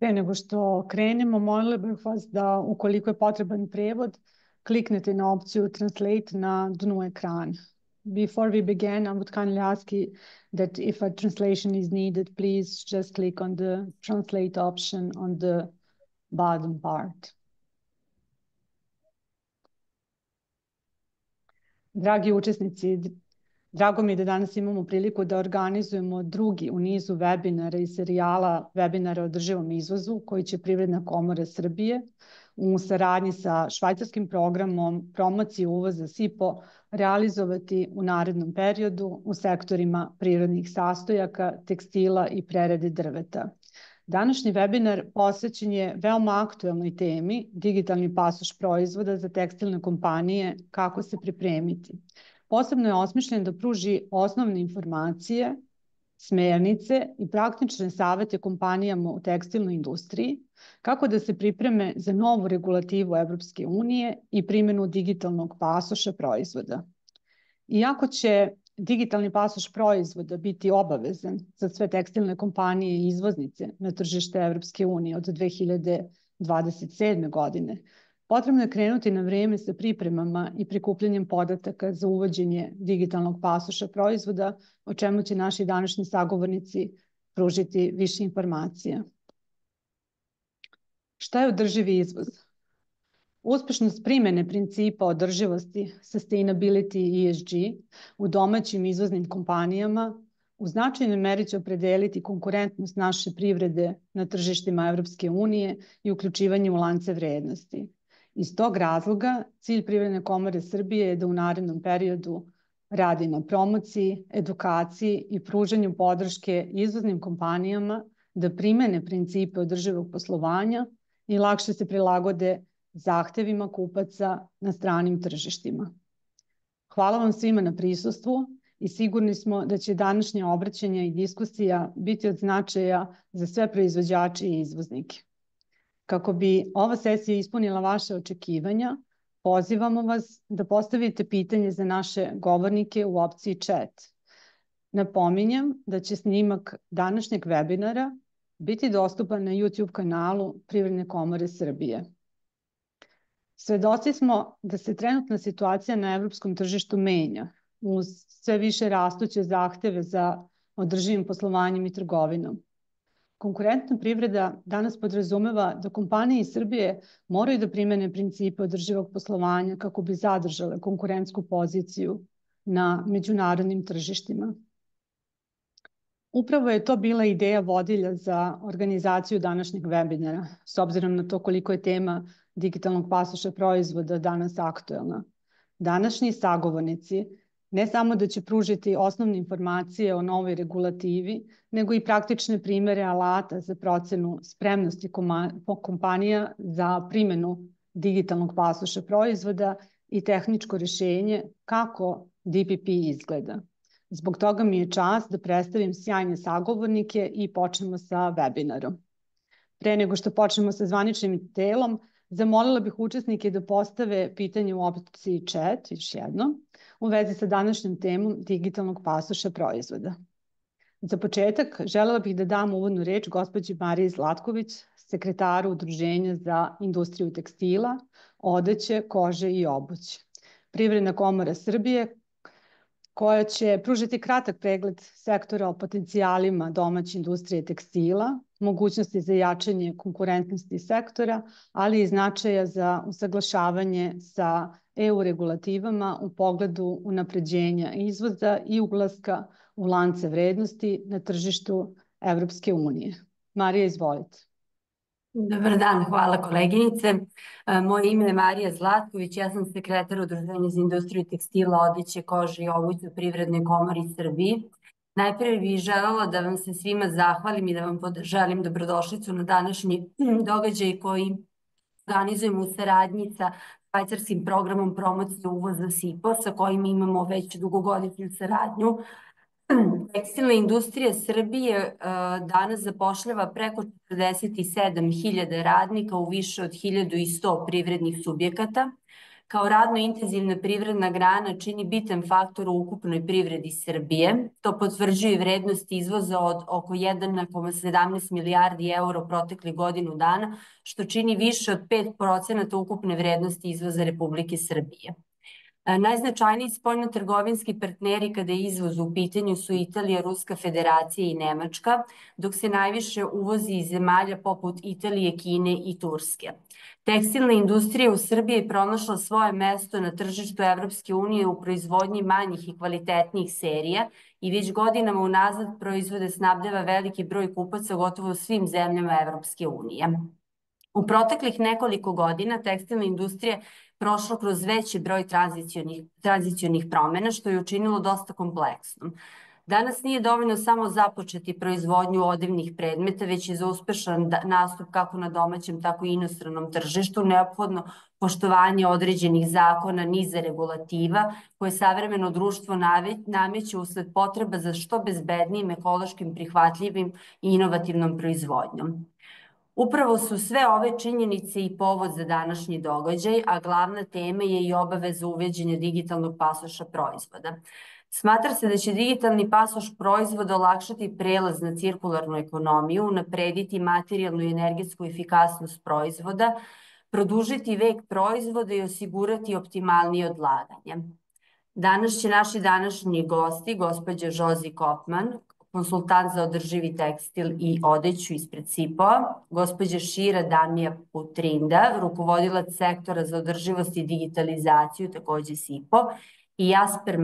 Pre nego što krenemo, molila bih vas da, ukoliko je potreban prevod, kliknete na opciju Translate na dnu ekrana. Before we begin, I would kindly ask you that if a translation is needed, please just click on the Translate option on the bottom part. Dragi učesnici, drago mi je da danas imamo priliku da organizujemo drugi u nizu webinara iz serijala webinara o održivom izvozu koji će Privredna komora Srbije u saradnji sa švajcarskim programom promocije uvoza SIPO realizovati u narednom periodu u sektorima prirodnih sastojaka, tekstila i prerade drveta. Današnji webinar posvećen je veoma aktuelnoj temi digitalni pasoš proizvoda za tekstilne kompanije Kako se pripremiti. Posebno je osmišljen da pruži osnovne informacije, smernice i praktične savete kompanijama u tekstilnoj industriji kako da se pripreme za novu regulativu Evropske unije i primjenu digitalnog pasoša proizvoda. Iako će digitalni pasoš proizvoda biti obavezan za sve tekstilne kompanije i izvoznice na tržište Evropske unije od 2027. godine, potrebno je krenuti na vreme sa pripremama i prikupljanjem podataka za uvođenje digitalnog pasoša proizvoda, o čemu će naši današnji sagovornici pružiti više informacija. Šta je održivi izvoz? Uspešnost primene principa održivosti, sustainability i ESG u domaćim izvoznim kompanijama u značajnoj meri će opredeliti konkurentnost naše privrede na tržištima Evropske unije i uključivanje u lance vrednosti. Iz tog razloga, cilj Privredne komore Srbije je da u narednom periodu radi na promociji, edukaciji i pružanju podrške izvoznim kompanijama da primene principe održivog poslovanja i lakše se prilagode zahtevima kupaca na stranim tržištima. Hvala vam svima na prisustvu i sigurni smo da će današnje obraćanje i diskusija biti od značaja za sve proizvođače i izvoznike. Kako bi ova sesija ispunila vaše očekivanja, pozivamo vas da postavite pitanje za naše govornike u opciji chat. Napominjem da će snimak današnjeg webinara biti dostupan na YouTube kanalu Privredne komore Srbije. Svedoci smo da se trenutna situacija na evropskom tržištu menja uz sve više rastuće zahteve za održivim poslovanjem i trgovinom. Konkurentna privreda danas podrazumeva da kompanije iz Srbije moraju da primene principe održivog poslovanja kako bi zadržale konkurentsku poziciju na međunarodnim tržištima. Upravo je to bila ideja vodilja za organizaciju današnjeg webinara, s obzirom na to koliko je tema digitalnog pasoša proizvoda danas aktuelna. Današnji sagovornici ne samo da će pružiti osnovne informacije o novoj regulativi, nego i praktične primere alata za procenu spremnosti kompanija za primjenu digitalnog pasoša proizvoda i tehničko rješenje kako DPP izgleda. Zbog toga mi je čast da predstavim sjajne sagovornike i počnemo sa webinarom. Pre nego što počnemo sa zvaničnim telom, zamolila bih učesnike da postave pitanje u opciji chat, još jednom, u vezi sa današnjom temom digitalnog pasoša proizvoda. Za početak, želela bih da dam uvodnu reč gospođi Mariji Zlatković, sekretaru Udruženja za industriju tekstila, odeće, kože i obuće. Privredna komora Srbije, koja će pružiti kratak pregled sektora o potencijalima domaće industrije tekstila, mogućnosti za jačanje konkurentnosti sektora, ali i značaja za usaglašavanje sa EU regulativama u pogledu unapređenja izvoza i ulaska u lance vrednosti na tržištu Evropske unije. Marija, izvolite. Dobar dan, hvala koleginice. Moje ime je Marija Zlatković, ja sam sekretar Udruženja za industriju tekstila, odeće, kože i obuće Privredne komore Srbije. Najprije bih želela da vam se svima zahvalim i da vam želim dobrodošlicu na današnji događaj koji organizujemo u saradnji sa švajcarskim programom promocije uvoza SIPO, sa kojim imamo već dugogodišnju saradnju. Tekstilna industrija Srbije danas zapošljava preko 47.000 radnika u više od 1100 privrednih subjekata. kao radno intenzivna privredna grana čini bitan faktor u ukupnoj privredi Srbije. To potvrđuje vrednost izvoza od oko 1,17 milijardi eura u proteklih godinu dana, što čini više od 5% ukupne vrednosti izvoza Republike Srbije. Najznačajniji spoljno-trgovinski partneri kada je izvoz u pitanju su Italija, Ruska federacija i Nemačka, dok se najviše uvozi iz zemalja poput Italije, Kine i Turske. Tekstilna industrija u Srbiji je pronašla svoje mesto na tržištu Evropske unije u proizvodnji manjih i kvalitetnijih serija i već godinama unazad proizvode snabdeva veliki broj kupaca gotovo u svim zemljama Evropske unije. U proteklih nekoliko godina tekstilna industrija prošla kroz veći broj tranzicionih promena, što je učinilo dosta kompleksnom. Danas nije dovoljno samo započeti proizvodnju odevnih predmeta, već je za uspešan nastup kako na domaćem, tako i inostranom tržištu neophodno poštovanje određenih zakona, niza regulativa koje savremeno društvo nameće usled potreba za što bezbednijim, ekološkim, prihvatljivim i inovativnom proizvodnjom. Upravo su sve ove činjenice i povod za današnji događaj, a glavna tema je i obaveza uvođenja digitalnog pasoša proizvoda. Smatra se da će digitalni pasoš proizvoda olakšati prelaz na cirkularnu ekonomiju, unaprediti materijalnu i energetsku efikasnost proizvoda, produžiti vek proizvoda i osigurati optimalnije odlaganje. Danas će naši današnji gosti, gospođa Jozi Kopman, konsultant za održivi tekstil i odeću ispred SIPO-a, gospođa Šira Damija Putrinda, rukovodilac sektora za održivost i digitalizaciju, takođe SIPO, i Jasper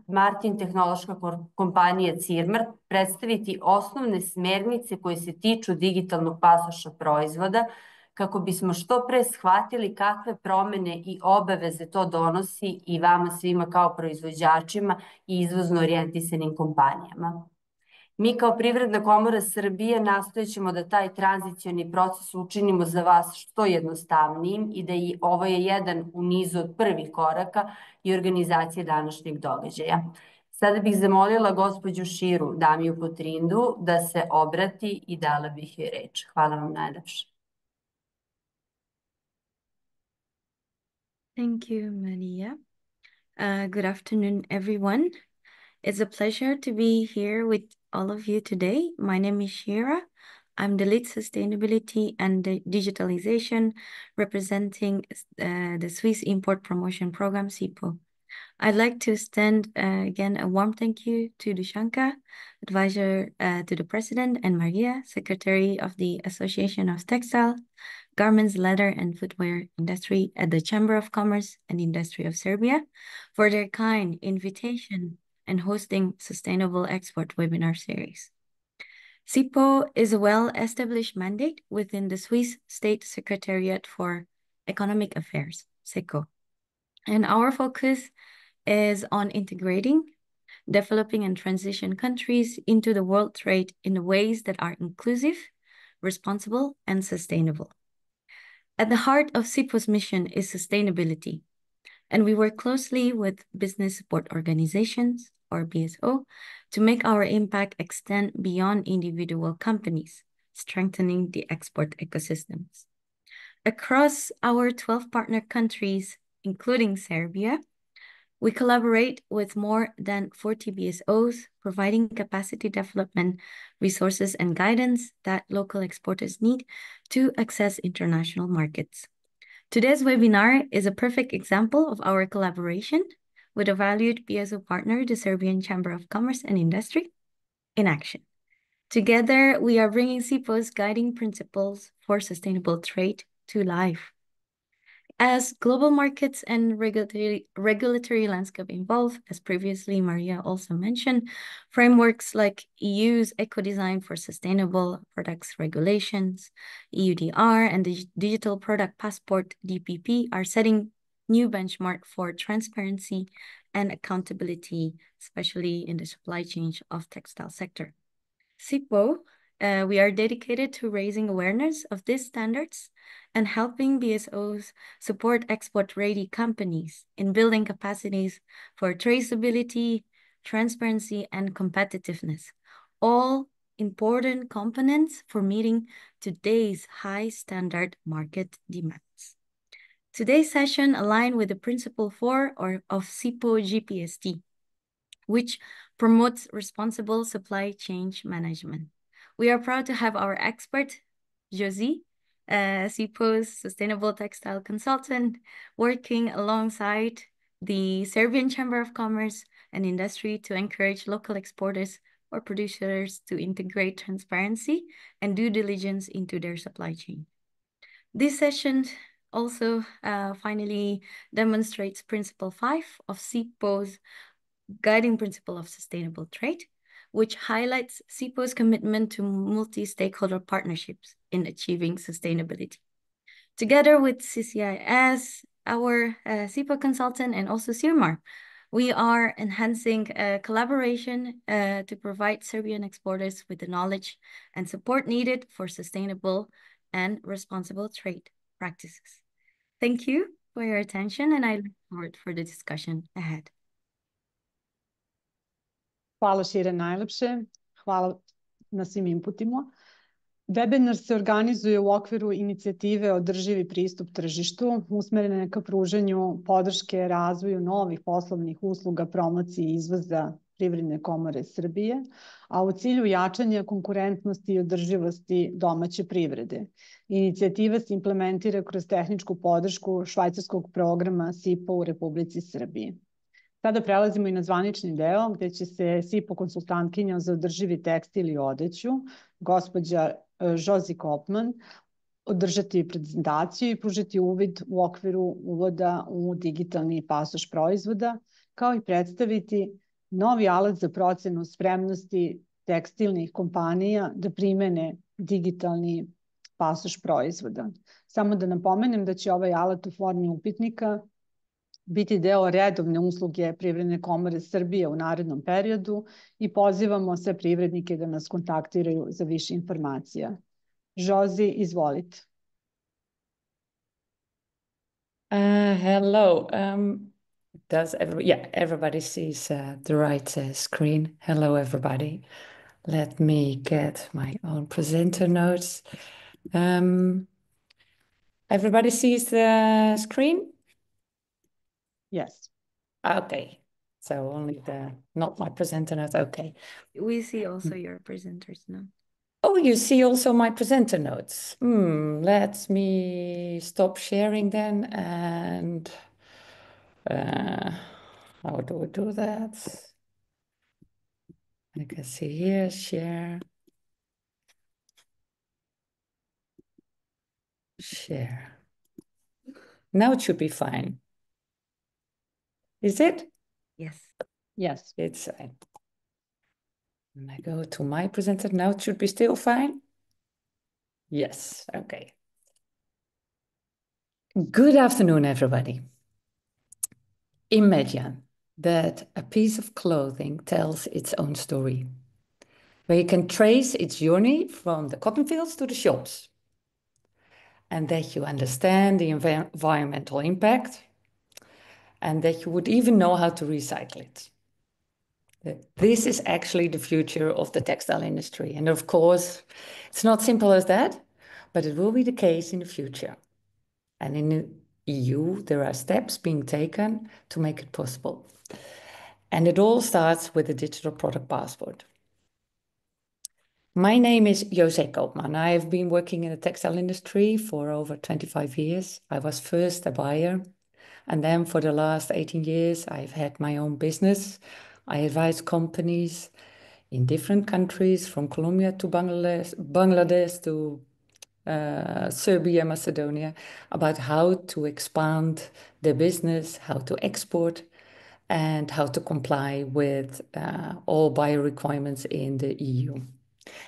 Martin, tehnološka kompanija Cirmar, predstaviti osnovne smernice koje se tiču digitalnog pasoša proizvoda, kako bismo što pre shvatili kakve promene i obaveze to donosi i vama svima kao proizvođačima i izvozno orijentisanim kompanijama. Mi kao Privredna komora Srbije nastojećemo da taj tranzicioni proces učinimo za vas što jednostavnijim i da ovo je jedan u nizu od prvih koraka i organizacije današnjeg događaja. Sada bih zamolila gospođu Širu Damiju Putrindu da se obrati i dala bih joj reč. Hvala vam najlepše. Thank you, Maria. Good afternoon, everyone. It's a pleasure to be here with all of you today. My name is Shira. I'm the lead sustainability and digitalization representing the Swiss Import Promotion Program, SIPO. I'd like to extend again a warm thank you to Dushanka, advisor to the president, and Maria, secretary of the Association of Textile, Garments, Leather, and Footwear Industry at the Chamber of Commerce and Industry of Serbia for their kind invitation and hosting Sustainable Export webinar series. SIPO is a well-established mandate within the Swiss State Secretariat for Economic Affairs, SECO. And our focus is on integrating, developing and transition countries into the world trade in ways that are inclusive, responsible, and sustainable. At the heart of SIPO's mission is sustainability, and we work closely with business support organizations, or BSO, to make our impact extend beyond individual companies, strengthening the export ecosystems. Across our 12 partner countries, including Serbia, we collaborate with more than 40 BSOs, providing capacity development, resources, and guidance that local exporters need to access international markets. Today's webinar is a perfect example of our collaboration with a valued BSO partner, the Serbian Chamber of Commerce and Industry, in action. Together, we are bringing SIPO's guiding principles for sustainable trade to life. As global markets and regulatory landscape evolve, as previously Maria also mentioned, frameworks like EU's Eco-Design for Sustainable Products Regulations, EUDR, and the Digital Product Passport, DPP, are setting new benchmark for transparency and accountability, especially in the supply chain of textile sector. SIPO, we are dedicated to raising awareness of these standards and helping BSOs support export-ready companies in building capacities for traceability, transparency, and competitiveness, all important components for meeting today's high-standard market demands. Today's session aligns with the Principle 4 of SIPO GPST, which promotes responsible supply chain management. We are proud to have our expert, Josie, SIPO's sustainable textile consultant, working alongside the Serbian Chamber of Commerce and Industry to encourage local exporters or producers to integrate transparency and due diligence into their supply chain. This session also finally demonstrates Principle 5 of SIPO's Guiding Principle of Sustainable Trade, which highlights SIPO's commitment to multi-stakeholder partnerships in achieving sustainability. Together with CCIS, our SIPO consultant, and also CIRMAR, we are enhancing collaboration to provide Serbian exporters with the knowledge and support needed for sustainable and responsible trade practices. Thank you for your attention, and I look forward for the discussion ahead. Hvala Šire najlepše. Hvala na svim inputima. Webinar se organizuje u okviru inicijative Održivi pristup tržištu, usmerene ka pružanju podrške razvoju novih poslovnih usluga, promociji izvoza Privredne komore Srbije, a u cilju jačanja konkurentnosti i održivosti domaće privrede. Inicijativa se implementira kroz tehničku podršku švajcarskog programa SIPO u Republici Srbiji. Sada prelazimo i na zvanični deo, gde će se SIPO konsultantkinja za održivi tekstil i odeću, gospođa Josie Kopman, održati prezentaciju i pružiti uvid u okviru uvoda u digitalni pasoš proizvoda, kao i predstaviti novi alat za procenu spremnosti tekstilnih kompanija da primene digitalni pasoš proizvoda. Samo da napomenem da će ovaj alat u formi upitnika biti deo redovne usluge Privredne komore Srbije u narednom periodu i pozivamo sve privrednike da nas kontaktiraju za više informacija. Josie, izvolite. Hello. Everybody sees the right screen. Hello, everybody. Let me get my own presenter notes. Everybody sees the screen? Yes. Okay. So only not my presenter notes. Okay. We see also your presenters now. Oh, you see also my presenter notes. Let me stop sharing then. And how do we do that? I can see here, share. Share. Now it should be fine. Is it? Yes. Yes. It's fine. And I go to my presenter. Now it should be still fine. Yes. Okay. Good afternoon, everybody. Imagine that a piece of clothing tells its own story, where you can trace its journey from the cotton fields to the shops, and that you understand the environmental impact, and that you would even know how to recycle it. This is actually the future of the textile industry. And of course, it's not simple as that, but it will be the case in the future. And in the EU, there are steps being taken to make it possible. And it all starts with the digital product passport. My name is Josie Koopman. I have been working in the textile industry for over 25 years. I was first a buyer, and then for the last 18 years, I've had my own business. I advise companies in different countries, from Colombia to Bangladesh to Serbia, Macedonia, about how to expand their business, how to export, and how to comply with all bio requirements in the EU.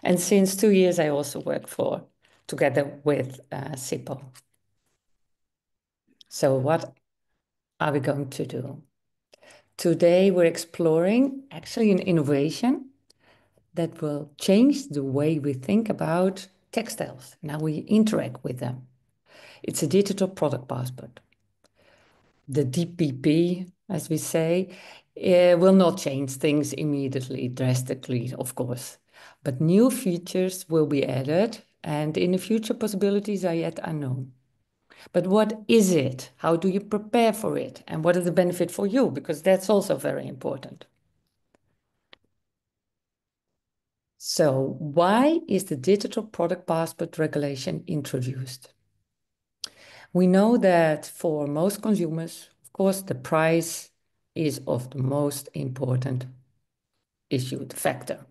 And since 2 years, I also work together with SIPO. So what are we going to do? Today, we're exploring actually an innovation that will change the way we think about textiles and how we interact with them. It's a digital product passport. The DPP, as we say, will not change things immediately, drastically, of course. But new features will be added, and in the future, possibilities are yet unknown. But what is it? How do you prepare for it? And what is the benefit for you? Because that's also very important. So why is the digital product passport regulation introduced? We know that for most consumers, of course, the price is of the most important issue, the factor.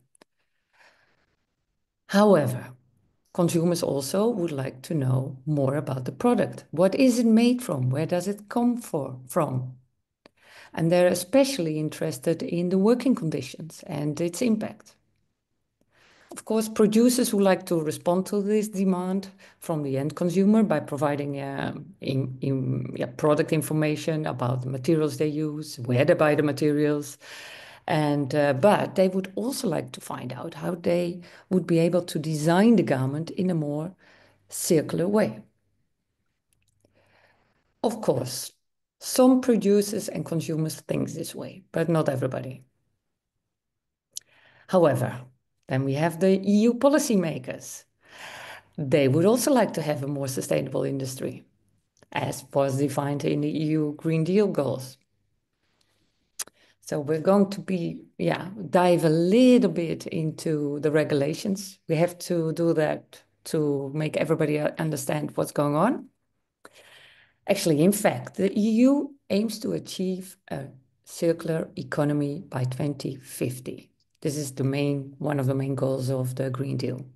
However, consumers also would like to know more about the product. What is it made from? Where does it come from? And they're especially interested in the working conditions and its impact. Of course, producers would like to respond to this demand from the end consumer by providing product information about the materials they use, where they buy the materials, but they would also like to find out how they would be able to design the garment in a more circular way. Of course, some producers and consumers think this way, but not everybody. However, then we have the EU policymakers. They would also like to have a more sustainable industry, as was defined in the EU Green Deal goals. So we're going to dive a little bit into the regulations. We have to do that to make everybody understand what's going on. Actually, in fact, the EU aims to achieve a circular economy by 2050. This is one of the main goals of the Green Deal.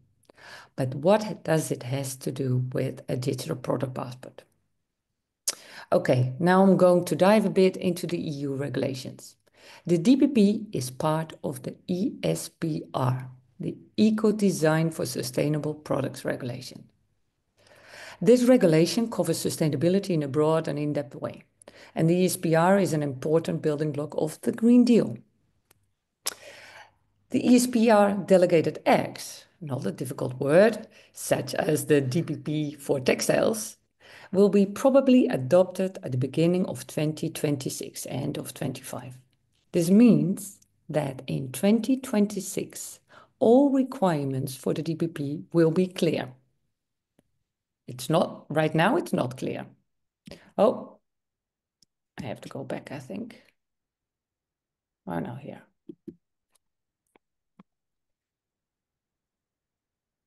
But what does it have to do with a digital product passport? Okay, now I'm going to dive a bit into the EU regulations. The DPP is part of the ESPR, the Eco Design for Sustainable Products Regulation. This regulation covers sustainability in a broad and in-depth way, and the ESPR is an important building block of the Green Deal. The ESPR delegated acts, not a difficult word, such as the DPP for textiles, will be probably adopted at the beginning of 2026, end of 25. This means that in 2026, all requirements for the DPP will be clear. Right now it's not clear. Oh, I have to go back, I think. Oh, no, here.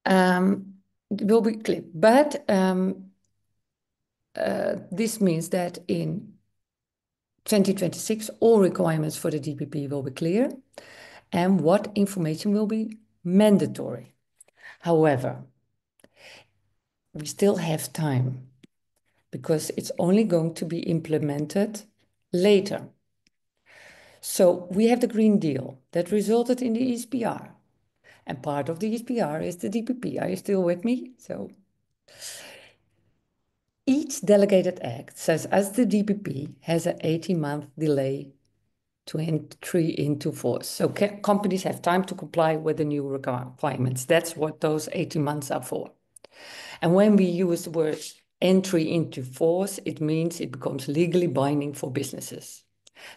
It will be clear, but this means that in 2026, all requirements for the DPP will be clear and what information will be mandatory. However, we still have time because it's only going to be implemented later. So we have the Green Deal that resulted in the ESPR, and part of the ESPR is the DPP. Are you still with me? So each delegated act says as the DPP has an 18-month delay to entry into force. So companies have time to comply with the new requirements. That's what those 18 months are for. And when we use the word entry into force, it means it becomes legally binding for businesses.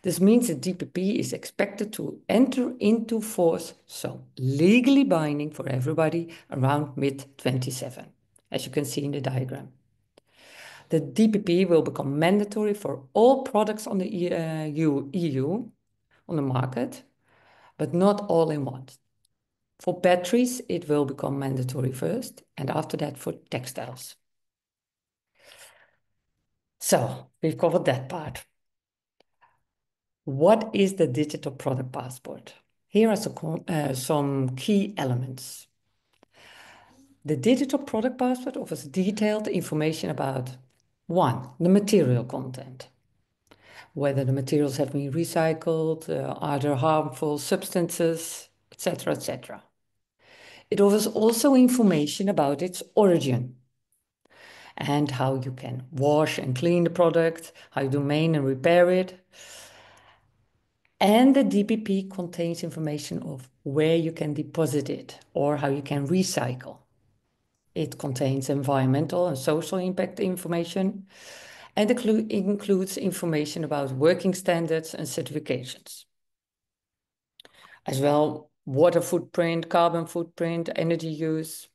This means the DPP is expected to enter into force, so legally binding for everybody around mid-27, as you can see in the diagram. The DPP will become mandatory for all products on the EU on the market, but not all in once. For batteries, it will become mandatory first, and after that for textiles. So we've covered that part. What is the digital product passport? Here are some key elements. The digital product passport offers detailed information about 1, the material content, whether the materials have been recycled, are there harmful substances, etc., etc. It offers also information about its origin and how you can wash and clean the product, how you do maintain and repair it. And the DPP contains information of where you can deposit it or how you can recycle. It contains environmental and social impact information and includes information about working standards and certifications. As well, water footprint, carbon footprint, energy use.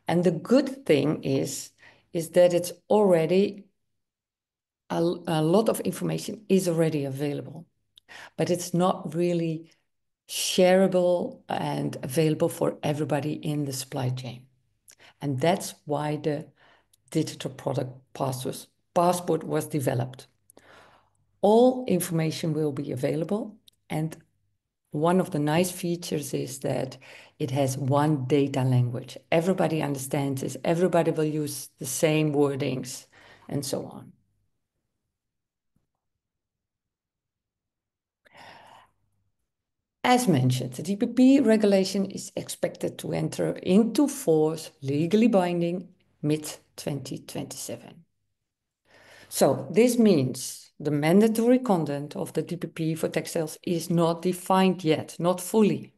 And the good thing is is that it's already, a lot of information is already available, but it's not really shareable and available for everybody in the supply chain. And that's why the digital product passport was developed. All information will be available, and one of the nice features is that it has one data language. Everybody understands this, everybody will use the same wordings, and so on. As mentioned, the DPP regulation is expected to enter into force, legally binding, mid-2027. So this means the mandatory content of the DPP for textiles is not defined yet, not fully.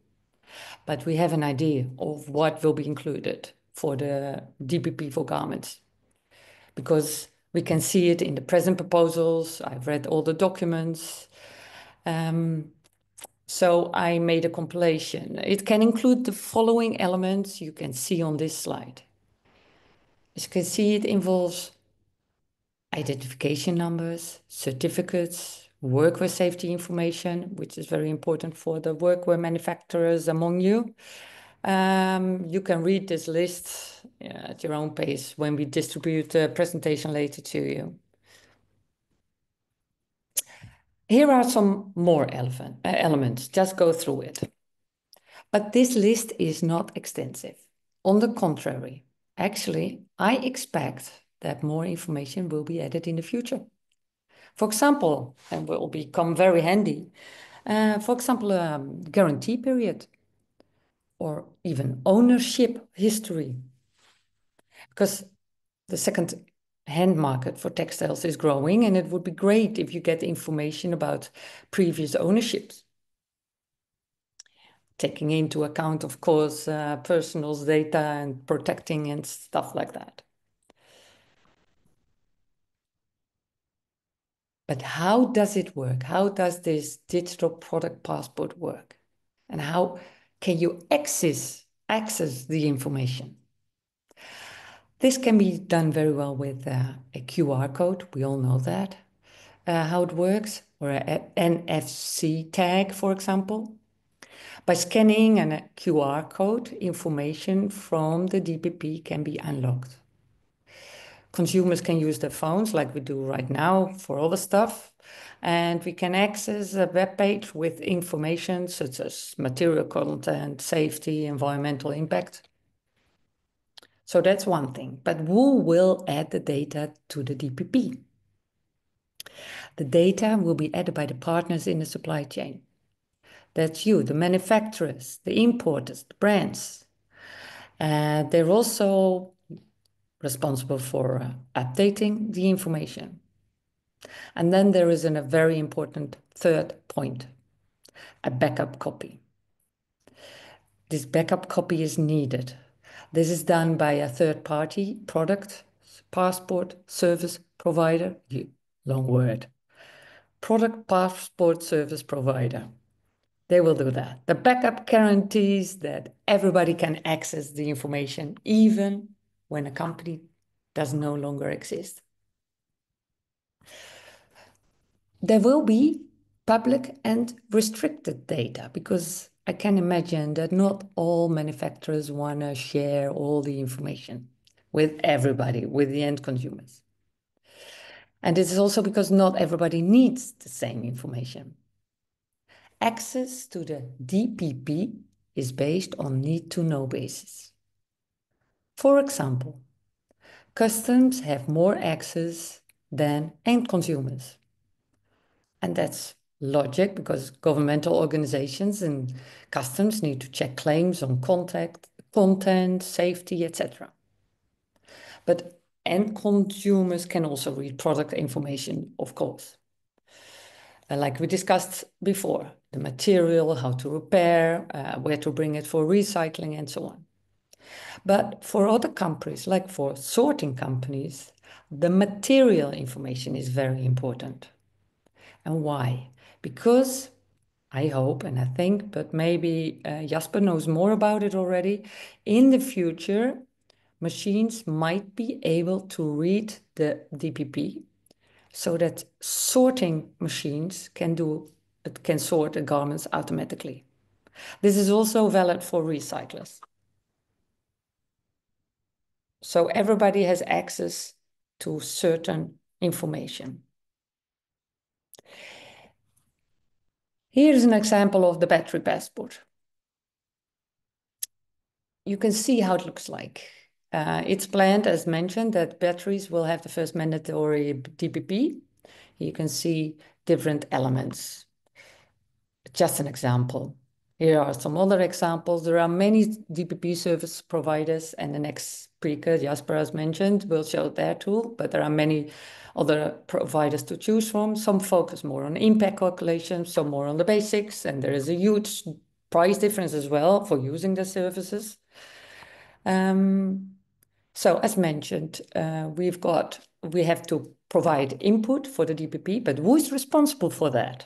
But we have an idea of what will be included for the DPP for garments, because we can see it in the present proposals. I've read all the documents. So I made a compilation. It can include the following elements you can see on this slide. As you can see, it involves identification numbers, certificates, workwear safety information, which is very important for the workwear manufacturers among you. You can read this list at your own pace when we distribute the presentation later to you. Here are some more elements, just go through it. But this list is not extensive. On the contrary, actually, I expect that more information will be added in the future. For example, and will become very handy, for example, a guarantee period or even ownership history. Because the second-hand market for textiles is growing, and it would be great if you get information about previous ownerships. Taking into account, of course, personal data and protecting and stuff like that. But how does it work? How does this digital product passport work? And how can you access the information? This can be done very well with a QR code. We all know that, how it works, or an NFC tag, for example. By scanning a QR code, information from the DPP can be unlocked. Consumers can use their phones like we do right now for all the stuff, and we can access a web page with information such as material content, safety, environmental impact. So that's one thing, but who will add the data to the DPP? The data will be added by the partners in the supply chain. That's you, the manufacturers, the importers, the brands. They're also responsible for updating the information. And then there is a very important third point, a backup copy. This backup copy is needed. This is done by a third-party product, passport service provider, long word, product passport service provider. They will do that. The backup guarantees that everybody can access the information, even when a company does no longer exist. There will be public and restricted data, because I can imagine that not all manufacturers want to share all the information with everybody, with the end consumers. And it is also because not everybody needs the same information. Access to the DPP is based on need-to-know basis. For example, customs have more access than end consumers. And that's logic, because governmental organizations and customs need to check claims on content, safety, etc. But end consumers can also read product information, of course. Like we discussed before, the material, how to repair, where to bring it for recycling, and so on. But for other companies, like for sorting companies, the material information is very important. And why? Because I hope and I think, but maybe Jasper knows more about it already, in the future, machines might be able to read the DPP so that sorting machines can sort the garments automatically. This is also valid for recyclers. So everybody has access to certain information. Here's an example of the battery passport. You can see how it looks like. It's planned, as mentioned, that batteries will have the first mandatory DPP. You can see different elements. Just an example. Here are some other examples. There are many DPP service providers, and the next speaker, Jasper, as mentioned, will show their tool, but there are many other providers to choose from. Some focus more on impact calculations, some more on the basics, and there is a huge price difference as well for using the services. So as mentioned, we have to provide input for the DPP, but who is responsible for that?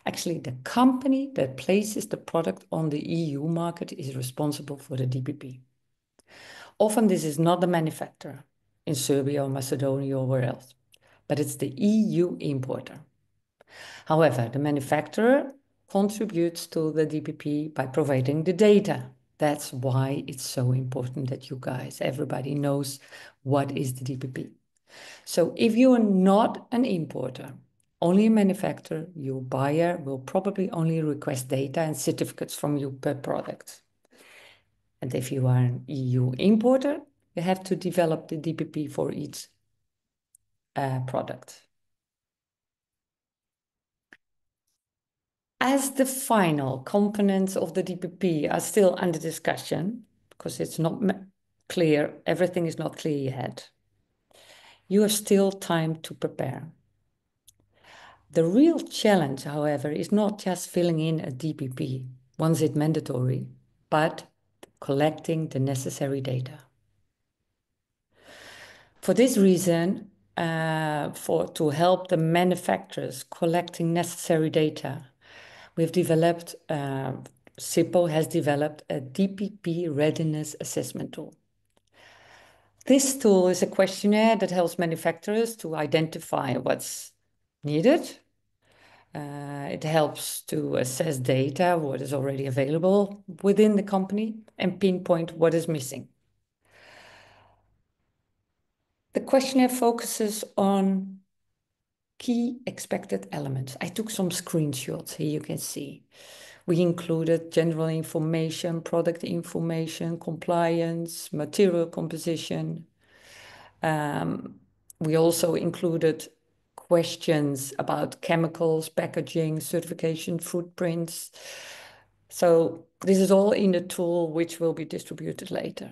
Actually, the company that places the product on the EU market is responsible for the DPP. Often this is not the manufacturer in Serbia or Macedonia or where else, but it's the EU importer. However, the manufacturer contributes to the DPP by providing the data. That's why it's so important that you guys, everybody knows what is the DPP. So if you are not an importer, only a manufacturer, your buyer will probably only request data and certificates from you per product. And if you are an EU importer, you have to develop the DPP for each product. As the final components of the DPP are still under discussion, because it's not clear, everything is not clear yet, you have still time to prepare. The real challenge, however, is not just filling in a DPP once it's mandatory, but collecting the necessary data. For this reason, to help the manufacturers collecting necessary data, we've developed, SIPO has developed a DPP readiness assessment tool. This tool is a questionnaire that helps manufacturers to identify what's needed. It helps to assess data, what is already available within the company, and pinpoint what is missing. The questionnaire focuses on key expected elements. I took some screenshots, here you can see. We included general information, product information, compliance, material composition. We also included questions about chemicals, packaging, certification, footprints. So this is all in the tool which will be distributed later.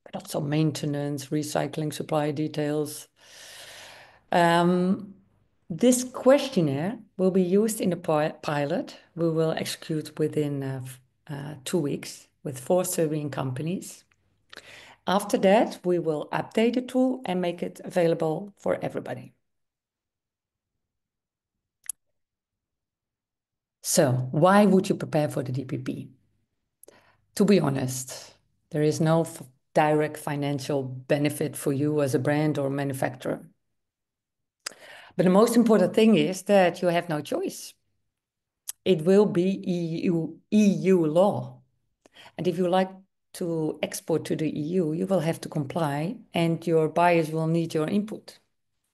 But also maintenance, recycling, supply details. This questionnaire will be used in a pilot we will execute within 2 weeks with 4 Serbian companies. After that, we will update the tool and make it available for everybody. So, why would you prepare for the DPP? To be honest, there is no direct financial benefit for you as a brand or manufacturer. But the most important thing is that you have no choice. It will be EU law. And if you like to export to the EU, you will have to comply and your buyers will need your input.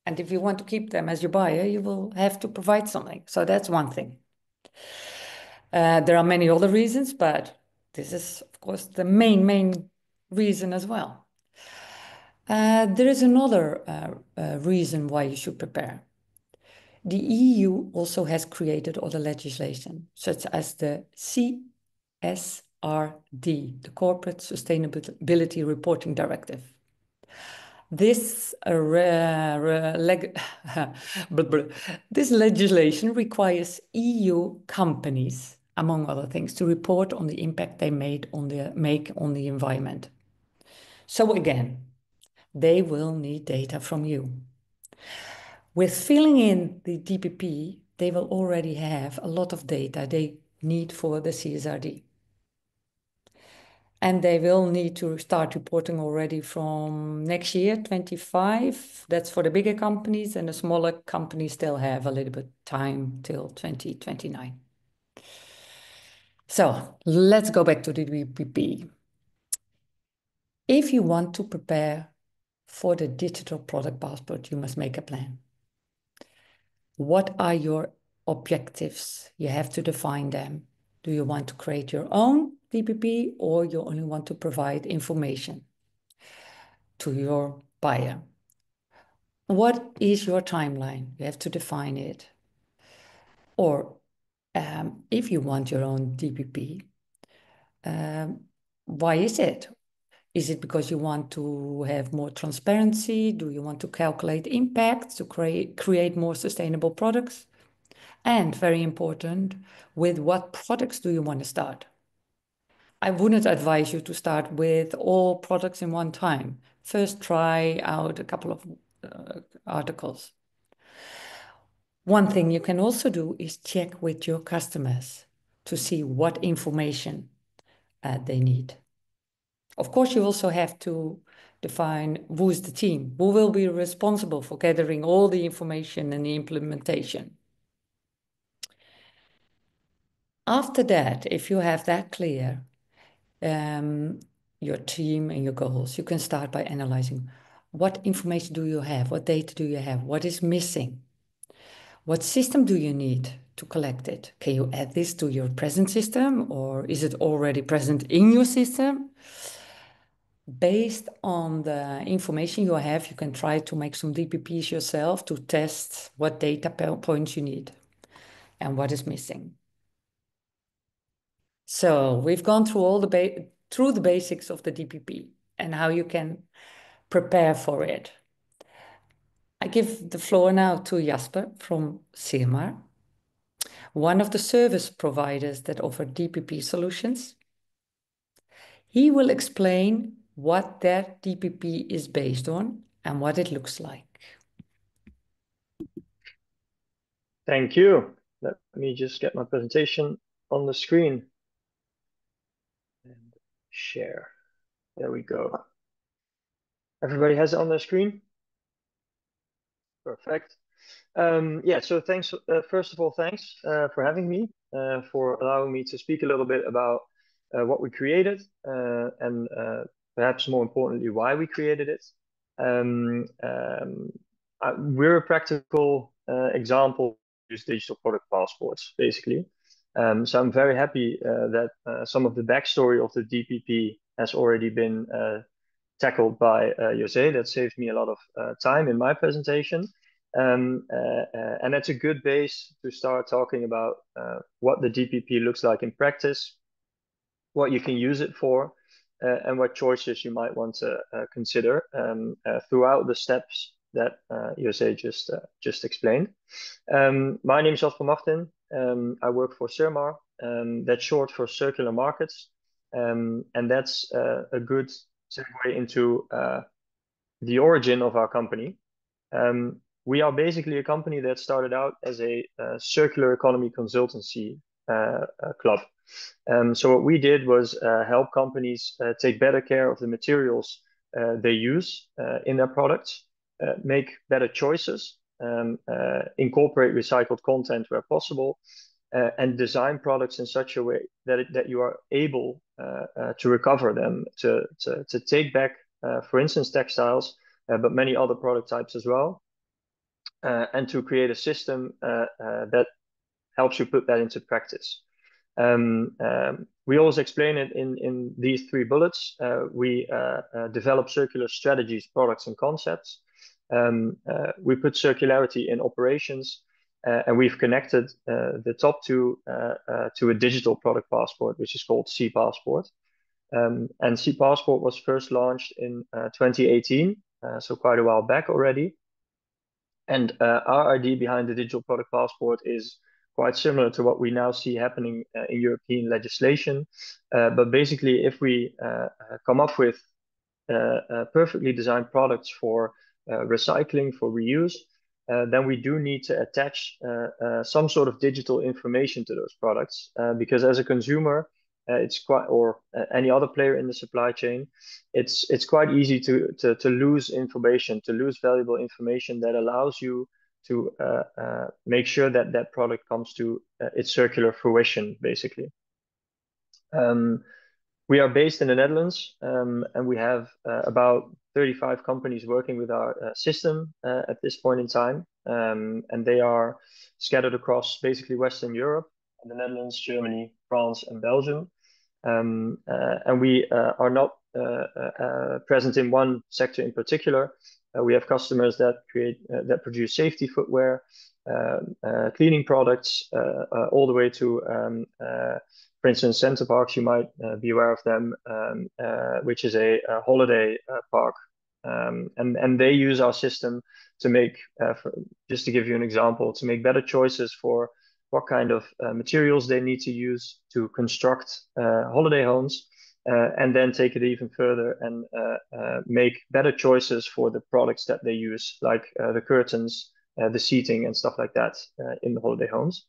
And if you want to keep them as your buyer, you will have to provide something. So that's one thing. There are many other reasons, but this is, of course, the main reason as well. There is another reason why you should prepare. The EU also has created other legislation, such as the CSRD, the Corporate Sustainability Reporting Directive. This legislation requires EU companies, among other things, to report on the impact they make on the environment. So again, they will need data from you. With filling in the DPP, they will already have a lot of data they need for the CSRD. And they will need to start reporting already from next year, 25. That's for the bigger companies, and the smaller companies still have a little bit time till 2029. So let's go back to the DPP. If you want to prepare for the digital product passport, you must make a plan. What are your objectives? You have to define them. Do you want to create your own DPP, or you only want to provide information to your buyer? What is your timeline? You have to define it. Or if you want your own DPP, why is it? Is it because you want to have more transparency? Do you want to calculate impact to create more sustainable products? And very important, with what products do you want to start? I wouldn't advise you to start with all products in one time. First, try out a couple of articles. One thing you can also do is check with your customers to see what information they need. Of course, you also have to define who is the team, who will be responsible for gathering all the information and the implementation. After that, if you have that clear, your team and your goals, you can start by analyzing what information do you have, what data do you have, what is missing, what system do you need to collect it? Can you add this to your present system, or is it already present in your system? Based on the information you have, you can try to make some DPPs yourself to test what data points you need and what is missing. So we've gone through all the basics of the DPP and how you can prepare for it. I give the floor now to Jasper from CMR, one of the service providers that offer DPP solutions. He will explain what that DPP is based on and what it looks like. Thank you. Let me just get my presentation on the screen and share. There we go. Everybody has it on their screen? Perfect. Yeah, so thanks. First of all, thanks for having me, for allowing me to speak a little bit about what we created and perhaps more importantly, why we created it. We're a practical example use digital product passports, basically. So I'm very happy that some of the backstory of the DPP has already been tackled by Jose. That saved me a lot of time in my presentation. And that's a good base to start talking about what the DPP looks like in practice, what you can use it for, and what choices you might want to consider throughout the steps that Jose just explained. My name is Jasper Martin. I work for CMR. That's short for Circular Markets. And that's a good segue into the origin of our company. We are basically a company that started out as a circular economy consultancy club. So what we did was help companies take better care of the materials they use in their products, make better choices, incorporate recycled content where possible, and design products in such a way that you are able to recover them, to take back, for instance, textiles, but many other product types as well, and to create a system that helps you put that into practice. We always explain it in these 3 bullets. We develop circular strategies, products, and concepts. We put circularity in operations, and we've connected the top 2 to a digital product passport, which is called C-Passport. And C-Passport was first launched in 2018, so quite a while back already. And our idea behind the digital product passport is quite similar to what we now see happening in European legislation. But basically, if we come up with perfectly designed products for recycling, for reuse, then we do need to attach some sort of digital information to those products. Because as a consumer, it's quite, or any other player in the supply chain, it's quite easy to lose information, to lose valuable information that allows you to make sure that that product comes to its circular fruition, basically. We are based in the Netherlands, and we have about 35 companies working with our system at this point in time, and they are scattered across basically Western Europe, the Netherlands, Germany, France, and Belgium. And we are not present in one sector in particular. We have customers that produce safety footwear, cleaning products, all the way to, for instance, Center Parks. You might be aware of them, which is a holiday park, and they use our system to make, just to give you an example, to make better choices for what kind of materials they need to use to construct holiday homes, and then take it even further and make better choices for the products that they use, like the curtains, the seating, and stuff like that in the holiday homes.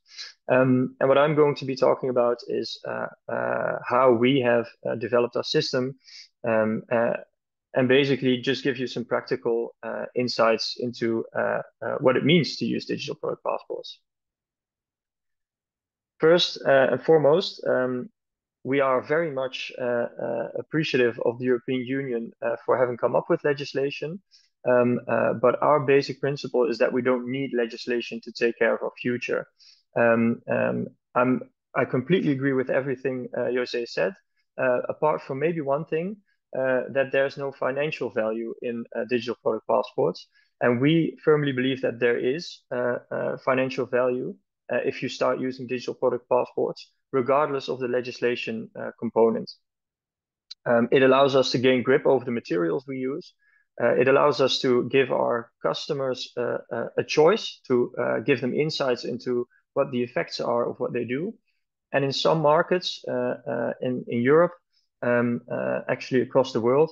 And what I'm going to be talking about is how we have developed our system, and basically just give you some practical insights into what it means to use digital product passports. First and foremost, we are very much appreciative of the European Union for having come up with legislation. But our basic principle is that we don't need legislation to take care of our future. I completely agree with everything Jose said, apart from maybe one thing, that there's no financial value in digital product passports. And we firmly believe that there is financial value if you start using digital product passports, regardless of the legislation component. It allows us to gain grip over the materials we use. It allows us to give our customers a choice, to give them insights into what the effects are of what they do. And in some markets in Europe, actually across the world,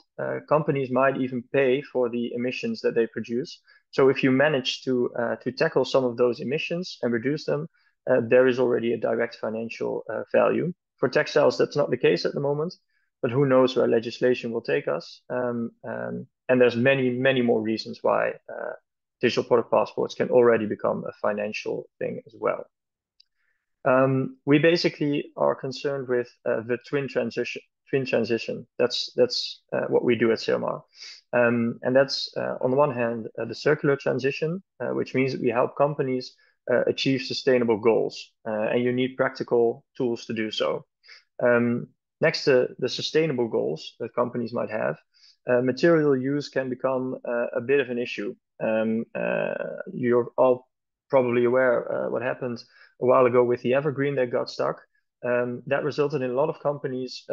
companies might even pay for the emissions that they produce. So if you manage to tackle some of those emissions and reduce them, there is already a direct financial value. For textiles, that's not the case at the moment, but who knows where legislation will take us. And there's many, many more reasons why digital product passports can already become a financial thing as well. We basically are concerned with the twin transition. That's what we do at CMR. And that's on the one hand the circular transition, which means that we help companies achieve sustainable goals, and you need practical tools to do so. Next to the sustainable goals that companies might have, material use can become a bit of an issue. You're all probably aware what happened a while ago with the Evergreen that got stuck. That resulted in a lot of companies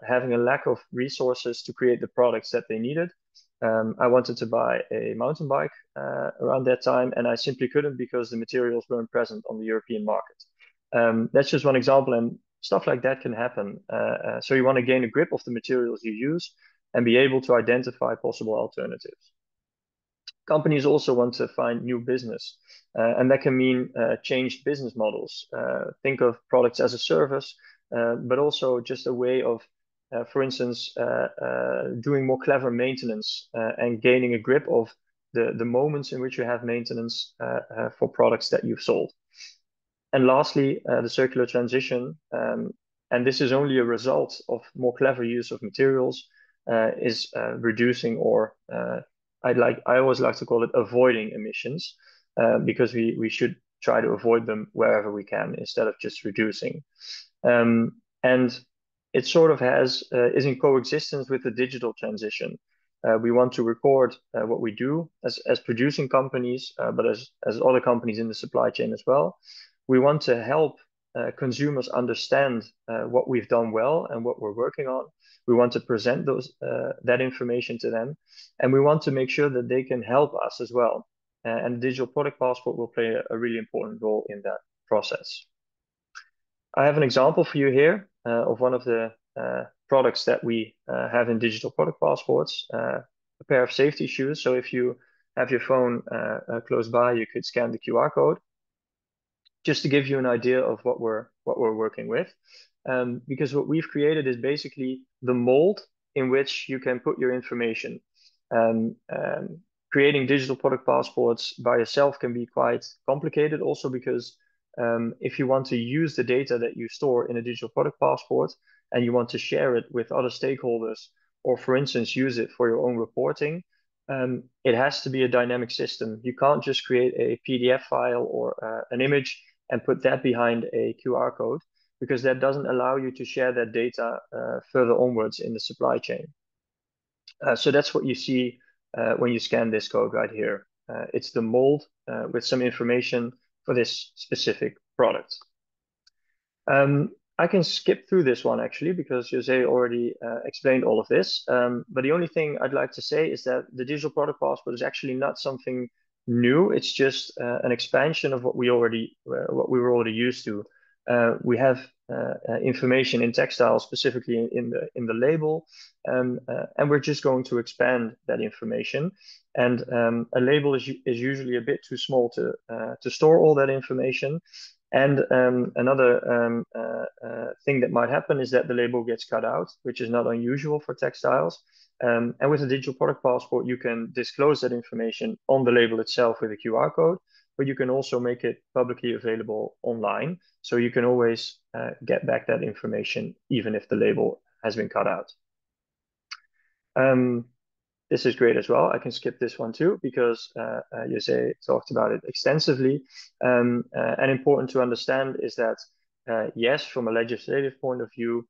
having a lack of resources to create the products that they needed. I wanted to buy a mountain bike around that time, and I simply couldn't because the materials weren't present on the European market. That's just one example, and stuff like that can happen. So you want to gain a grip of the materials you use and be able to identify possible alternatives. Companies also want to find new business, and that can mean changed business models. Think of products as a service, but also just a way of, for instance, doing more clever maintenance and gaining a grip of the moments in which you have maintenance for products that you've sold. And lastly, the circular transition, and this is only a result of more clever use of materials, is reducing, or I always like to call it avoiding emissions, because we should try to avoid them wherever we can instead of just reducing. And it sort of is in coexistence with the digital transition. We want to record what we do as producing companies, but as other companies in the supply chain as well. We want to help consumers understand what we've done well and what we're working on. We want to present that information to them, and we want to make sure that they can help us as well. And the digital product passport will play a really important role in that process. I have an example for you here of one of the products that we have in digital product passports, a pair of safety shoes. So if you have your phone close by, you could scan the QR code. Just to give you an idea of what we're working with. because what we've created is basically the mold in which you can put your information. Creating digital product passports by yourself can be quite complicated also because if you want to use the data that you store in a digital product passport and you want to share it with other stakeholders, or for instance, use it for your own reporting, it has to be a dynamic system. You can't just create a PDF file or an image and put that behind a QR code, because that doesn't allow you to share that data further onwards in the supply chain. So that's what you see when you scan this code right here. It's the mold with some information for this specific product. I can skip through this one actually, because Jose already explained all of this. But the only thing I'd like to say is that the digital product passport is actually not something new. It's just an expansion of what we were already used to. We have information in textiles, specifically in the label, and we're just going to expand that information. And a label is usually a bit too small to store all that information. And another thing that might happen is that the label gets cut out, which is not unusual for textiles. And with a digital product passport, you can disclose that information on the label itself with a QR code, but you can also make it publicly available online. So you can always get back that information, even if the label has been cut out. This is great as well. I can skip this one too, because Jose talked about it extensively. And important to understand is that, yes, from a legislative point of view,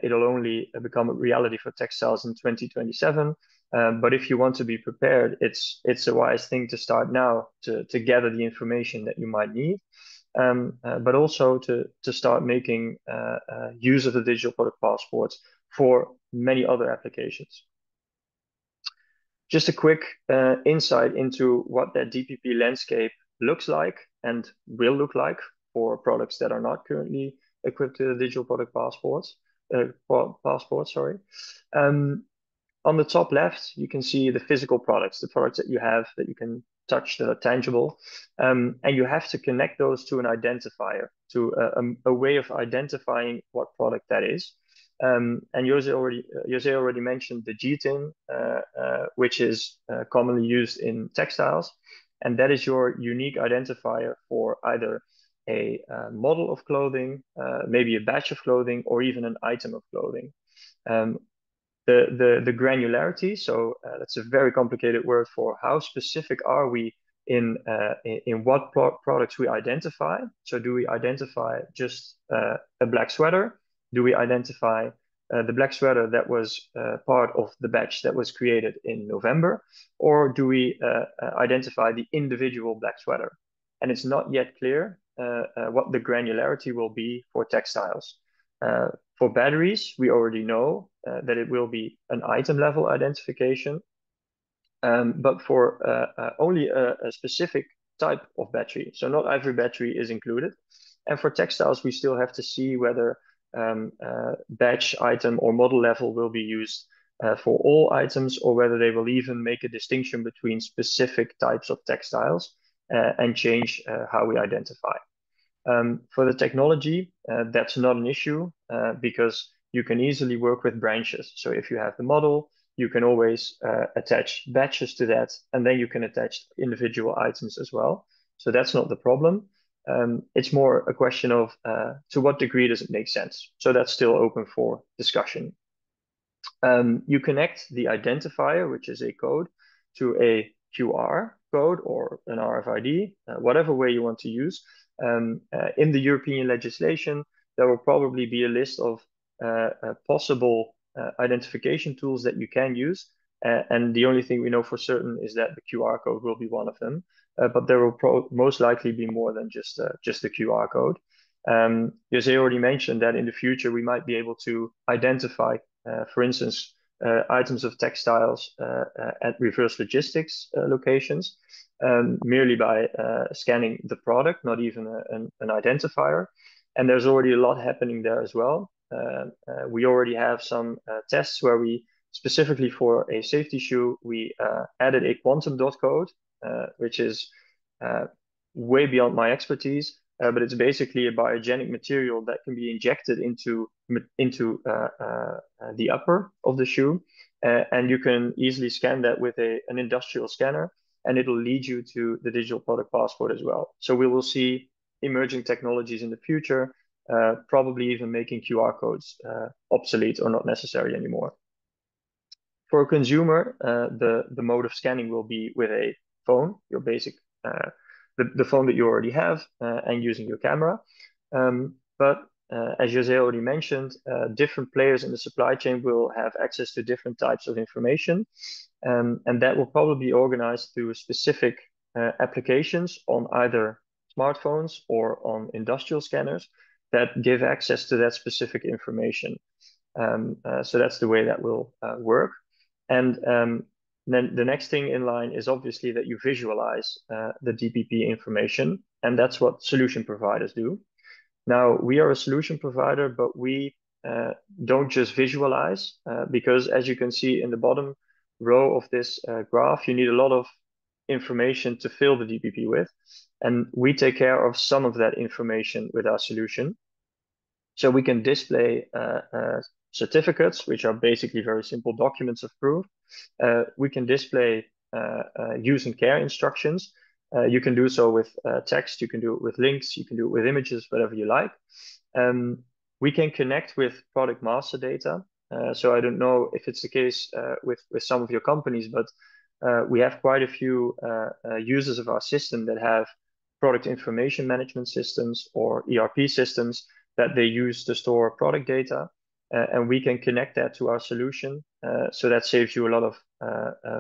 it'll only become a reality for textiles in 2027. But if you want to be prepared, it's a wise thing to start now to gather the information that you might need, but also to start making use of the digital product passports for many other applications. Just a quick insight into what that DPP landscape looks like and will look like for products that are not currently equipped with digital product passports. On the top left, you can see the physical products, the products that you have that you can touch, that are tangible. And you have to connect those to an identifier, to a way of identifying what product that is. And Jose already mentioned the GTIN, which is commonly used in textiles. And that is your unique identifier for either a model of clothing, maybe a batch of clothing, or even an item of clothing. The granularity, so that's a very complicated word for how specific are we in what products we identify. So do we identify just a black sweater? Do we identify the black sweater that was part of the batch that was created in November? Or do we identify the individual black sweater? And it's not yet clear what the granularity will be for textiles. For batteries, we already know that it will be an item level identification, but for only a specific type of battery. So not every battery is included. And for textiles, we still have to see whether batch, item, or model level will be used for all items, or whether they will even make a distinction between specific types of textiles and change how we identify. For the technology, that's not an issue because you can easily work with branches. So if you have the model, you can always attach batches to that, and then you can attach individual items as well. So that's not the problem. It's more a question of to what degree does it make sense? So that's still open for discussion. You connect the identifier, which is a code, to a QR code or an RFID, whatever way you want to use. In the European legislation, there will probably be a list of possible identification tools that you can use. And the only thing we know for certain is that the QR code will be one of them. But there will most likely be more than just the QR code. Jose already mentioned that in the future, we might be able to identify, for instance, items of textiles at reverse logistics locations, merely by scanning the product, not even an identifier. And there's already a lot happening there as well. We already have some tests where we, specifically for a safety shoe, we added a quantum dot code, which is way beyond my expertise, but it's basically a biogenic material that can be injected into into the upper of the shoe. And you can easily scan that with an industrial scanner, and it'll lead you to the digital product passport as well. So we will see emerging technologies in the future, probably even making QR codes obsolete or not necessary anymore. For a consumer, the mode of scanning will be with a phone, your basic, the phone that you already have, and using your camera. But as Jose already mentioned, different players in the supply chain will have access to different types of information. And that will probably be organized through specific applications on either smartphones or on industrial scanners that give access to that specific information. So that's the way that will work. And then the next thing in line is obviously that you visualize the DPP information, and that's what solution providers do. Now, we are a solution provider, but we don't just visualize, because as you can see in the bottom row of this graph, you need a lot of information to fill the DPP with. And we take care of some of that information with our solution. So we can display certificates, which are basically very simple documents of proof. We can display use and care instructions. You can do so with text, you can do it with links, you can do it with images, whatever you like. We can connect with product master data. So I don't know if it's the case with some of your companies, but we have quite a few users of our system that have product information management systems or ERP systems that they use to store product data. And we can connect that to our solution. So that saves you a lot of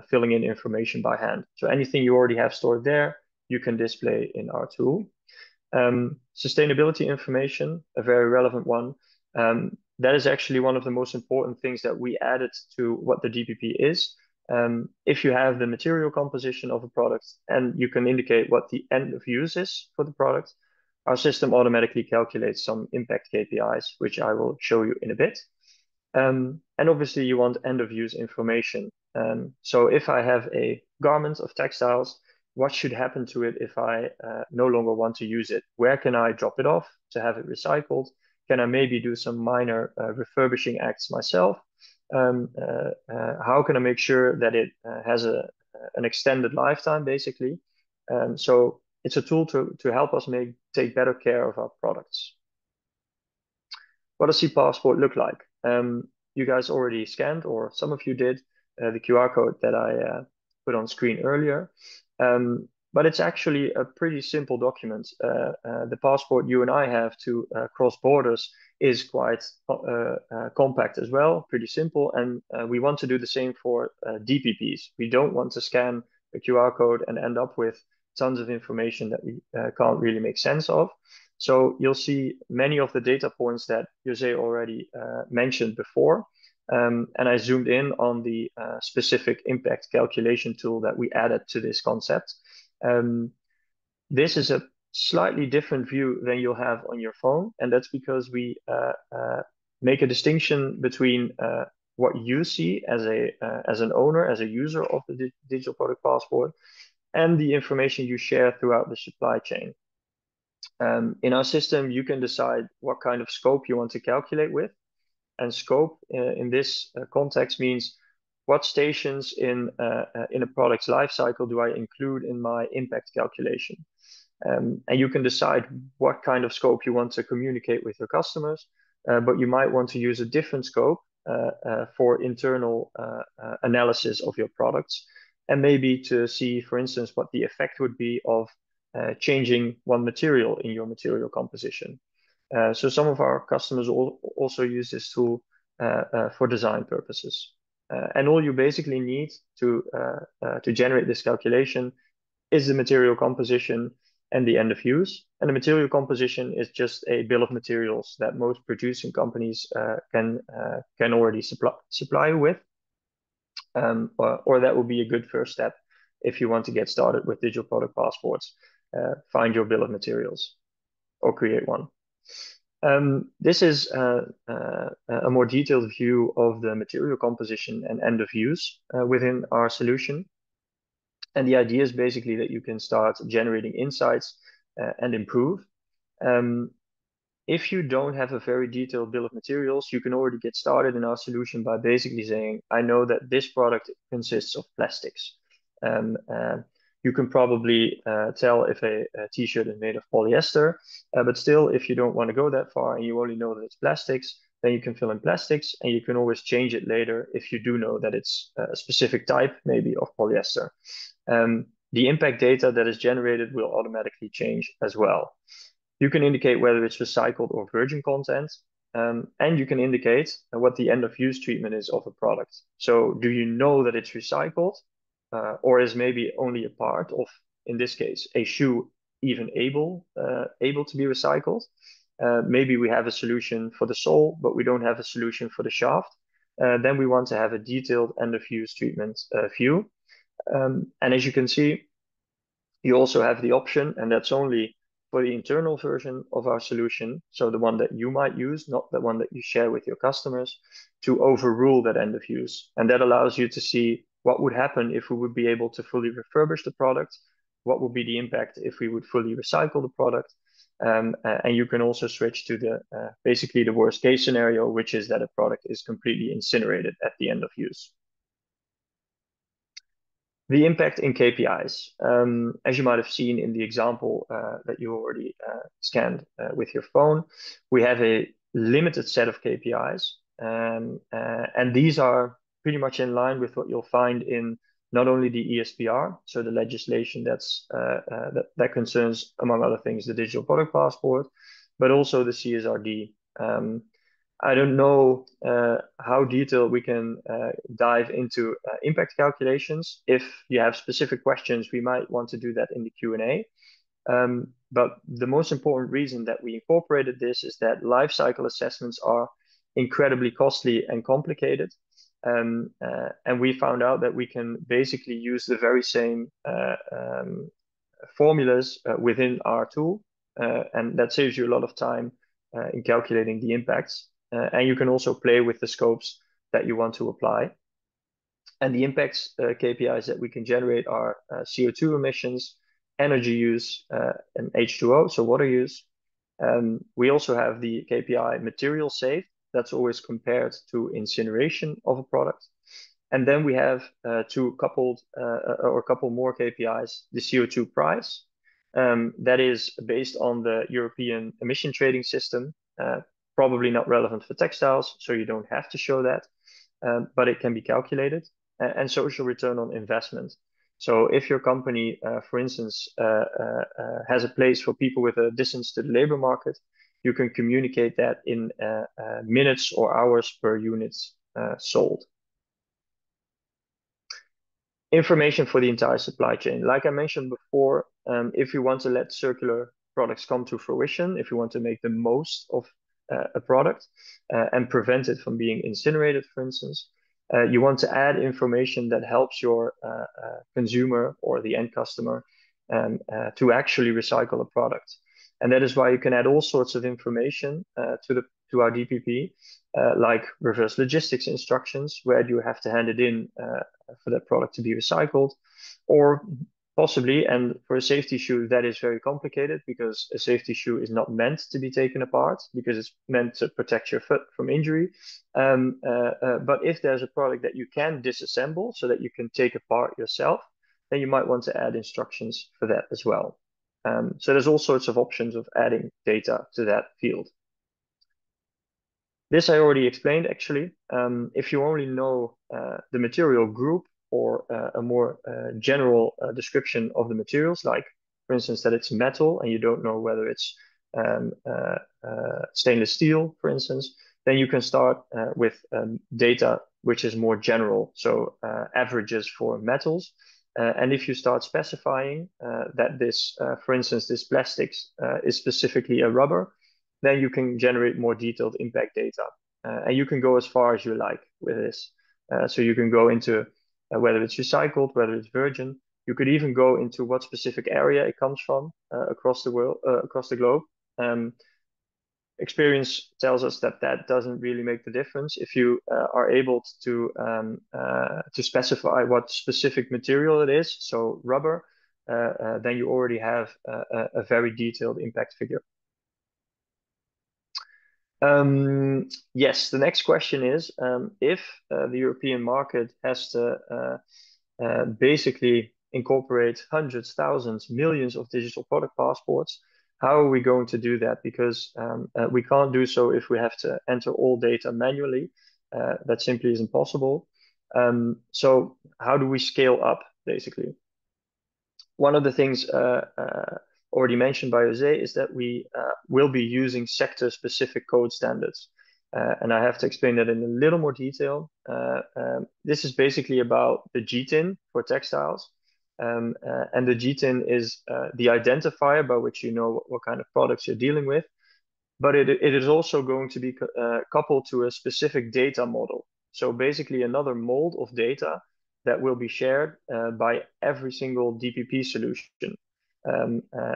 filling in information by hand. So anything you already have stored there, you can display in our tool. Sustainability information, a very relevant one. That is actually one of the most important things that we added to what the DPP is. If you have the material composition of a product and you can indicate what the end of use is for the product, our system automatically calculates some impact KPIs, which I will show you in a bit. And obviously you want end of use information. So if I have a garment of textiles, what should happen to it if I no longer want to use it? Where can I drop it off to have it recycled? Can I maybe do some minor refurbishing acts myself? How can I make sure that it has an extended lifetime, basically? So it's a tool to help us take better care of our products. What does ePassport look like? You guys already scanned, or some of you did, the QR code that I put on screen earlier. But it's actually a pretty simple document. The passport you and I have to cross borders is quite compact as well, pretty simple. And we want to do the same for DPPs. We don't want to scan a QR code and end up with tons of information that we can't really make sense of. So you'll see many of the data points that Jose already mentioned before. And I zoomed in on the specific impact calculation tool that we added to this concept. This is a slightly different view than you'll have on your phone. And that's because we make a distinction between what you see as an owner, as a user of the digital product passport, and the information you share throughout the supply chain. In our system, you can decide what kind of scope you want to calculate with. And scope in this context means what stations in a product's life cycle do I include in my impact calculation. And you can decide what kind of scope you want to communicate with your customers, but you might want to use a different scope for internal analysis of your products, and maybe to see, for instance, what the effect would be of changing one material in your material composition. So some of our customers also use this tool for design purposes. And all you basically need to generate this calculation is the material composition and the end of use. And the material composition is just a bill of materials that most producing companies can already supply you with. Or that would be a good first step if you want to get started with digital product passports. Find your bill of materials or create one. This is a more detailed view of the material composition and end of use within our solution. And the idea is basically that you can start generating insights and improve. If you don't have a very detailed bill of materials, you can already get started in our solution by basically saying, I know that this product consists of plastics. You can probably tell if a t-shirt is made of polyester, but still, if you don't want to go that far and you only know that it's plastics, then you can fill in plastics, and you can always change it later if you do know that it's a specific type, maybe of polyester. The impact data that is generated will automatically change as well. You can indicate whether it's recycled or virgin content, and you can indicate what the end of use treatment is of a product. So do you know that it's recycled, or is maybe only a part of, in this case, a shoe even able to be recycled? Maybe we have a solution for the sole, but we don't have a solution for the shaft. Then we want to have a detailed end of use treatment view. And as you can see, you also have the option, and that's only for the internal version of our solution, so the one that you might use, not the one that you share with your customers, to overrule that end of use. And that allows you to see what would happen if we would be able to fully refurbish the product, what would be the impact if we would fully recycle the product. And you can also switch to the basically the worst case scenario, which is that a product is completely incinerated at the end of use. The impact in KPIs. As you might have seen in the example that you already scanned with your phone, we have a limited set of KPIs. And these are pretty much in line with what you'll find in not only the ESPR, so the legislation that concerns, among other things, the digital product passport, but also the CSRD. I don't know how detailed we can dive into impact calculations. If you have specific questions, we might want to do that in the Q&A. But the most important reason that we incorporated this is that life cycle assessments are incredibly costly and complicated. And we found out that we can basically use the very same formulas within our tool. And that saves you a lot of time in calculating the impacts. And you can also play with the scopes that you want to apply. And the impacts KPIs that we can generate are CO2 emissions, energy use, and H2O, so water use. We also have the KPI material saved. That's always compared to incineration of a product. And then we have a couple more KPIs, the CO2 price. That is based on the European emission trading system. Probably not relevant for textiles, so you don't have to show that, but it can be calculated. And social return on investment. So if your company, for instance, has a place for people with a distance to the labor market, you can communicate that in minutes or hours per unit sold. Information for the entire supply chain. Like I mentioned before, if you want to let circular products come to fruition, if you want to make the most of a product and prevent it from being incinerated, for instance, you want to add information that helps your consumer or the end customer to actually recycle a product. And that is why you can add all sorts of information to our DPP, like reverse logistics instructions, where do you have to hand it in for that product to be recycled, or possibly, and for a safety shoe, that is very complicated because a safety shoe is not meant to be taken apart because it's meant to protect your foot from injury. But if there's a product that you can disassemble so that you can take apart yourself, then you might want to add instructions for that as well. So there's all sorts of options of adding data to that field. This I already explained, actually. If you only know the material group or a more general description of the materials, like, for instance, that it's metal and you don't know whether it's stainless steel, for instance, then you can start with data which is more general, so averages for metals. And if you start specifying that this, for instance, this plastics is specifically a rubber, then you can generate more detailed impact data. And you can go as far as you like with this. So you can go into whether it's recycled, whether it's virgin. You could even go into what specific area it comes from across the world, across the globe. Experience tells us that that doesn't really make the difference. If you are able to specify what specific material it is, so rubber, then you already have a very detailed impact figure. Yes, the next question is if the European market has to basically incorporate hundreds, thousands, millions of digital product passports, how are we going to do that? Because we can't do so if we have to enter all data manually. That simply isn't possible. So how do we scale up, basically? One of the things already mentioned by Jose is that we will be using sector-specific code standards. And I have to explain that in a little more detail. This is basically about the GTIN for textiles. And the GTIN is the identifier by which you know what kind of products you're dealing with. But it is also going to be coupled to a specific data model. So basically another mold of data that will be shared by every single DPP solution,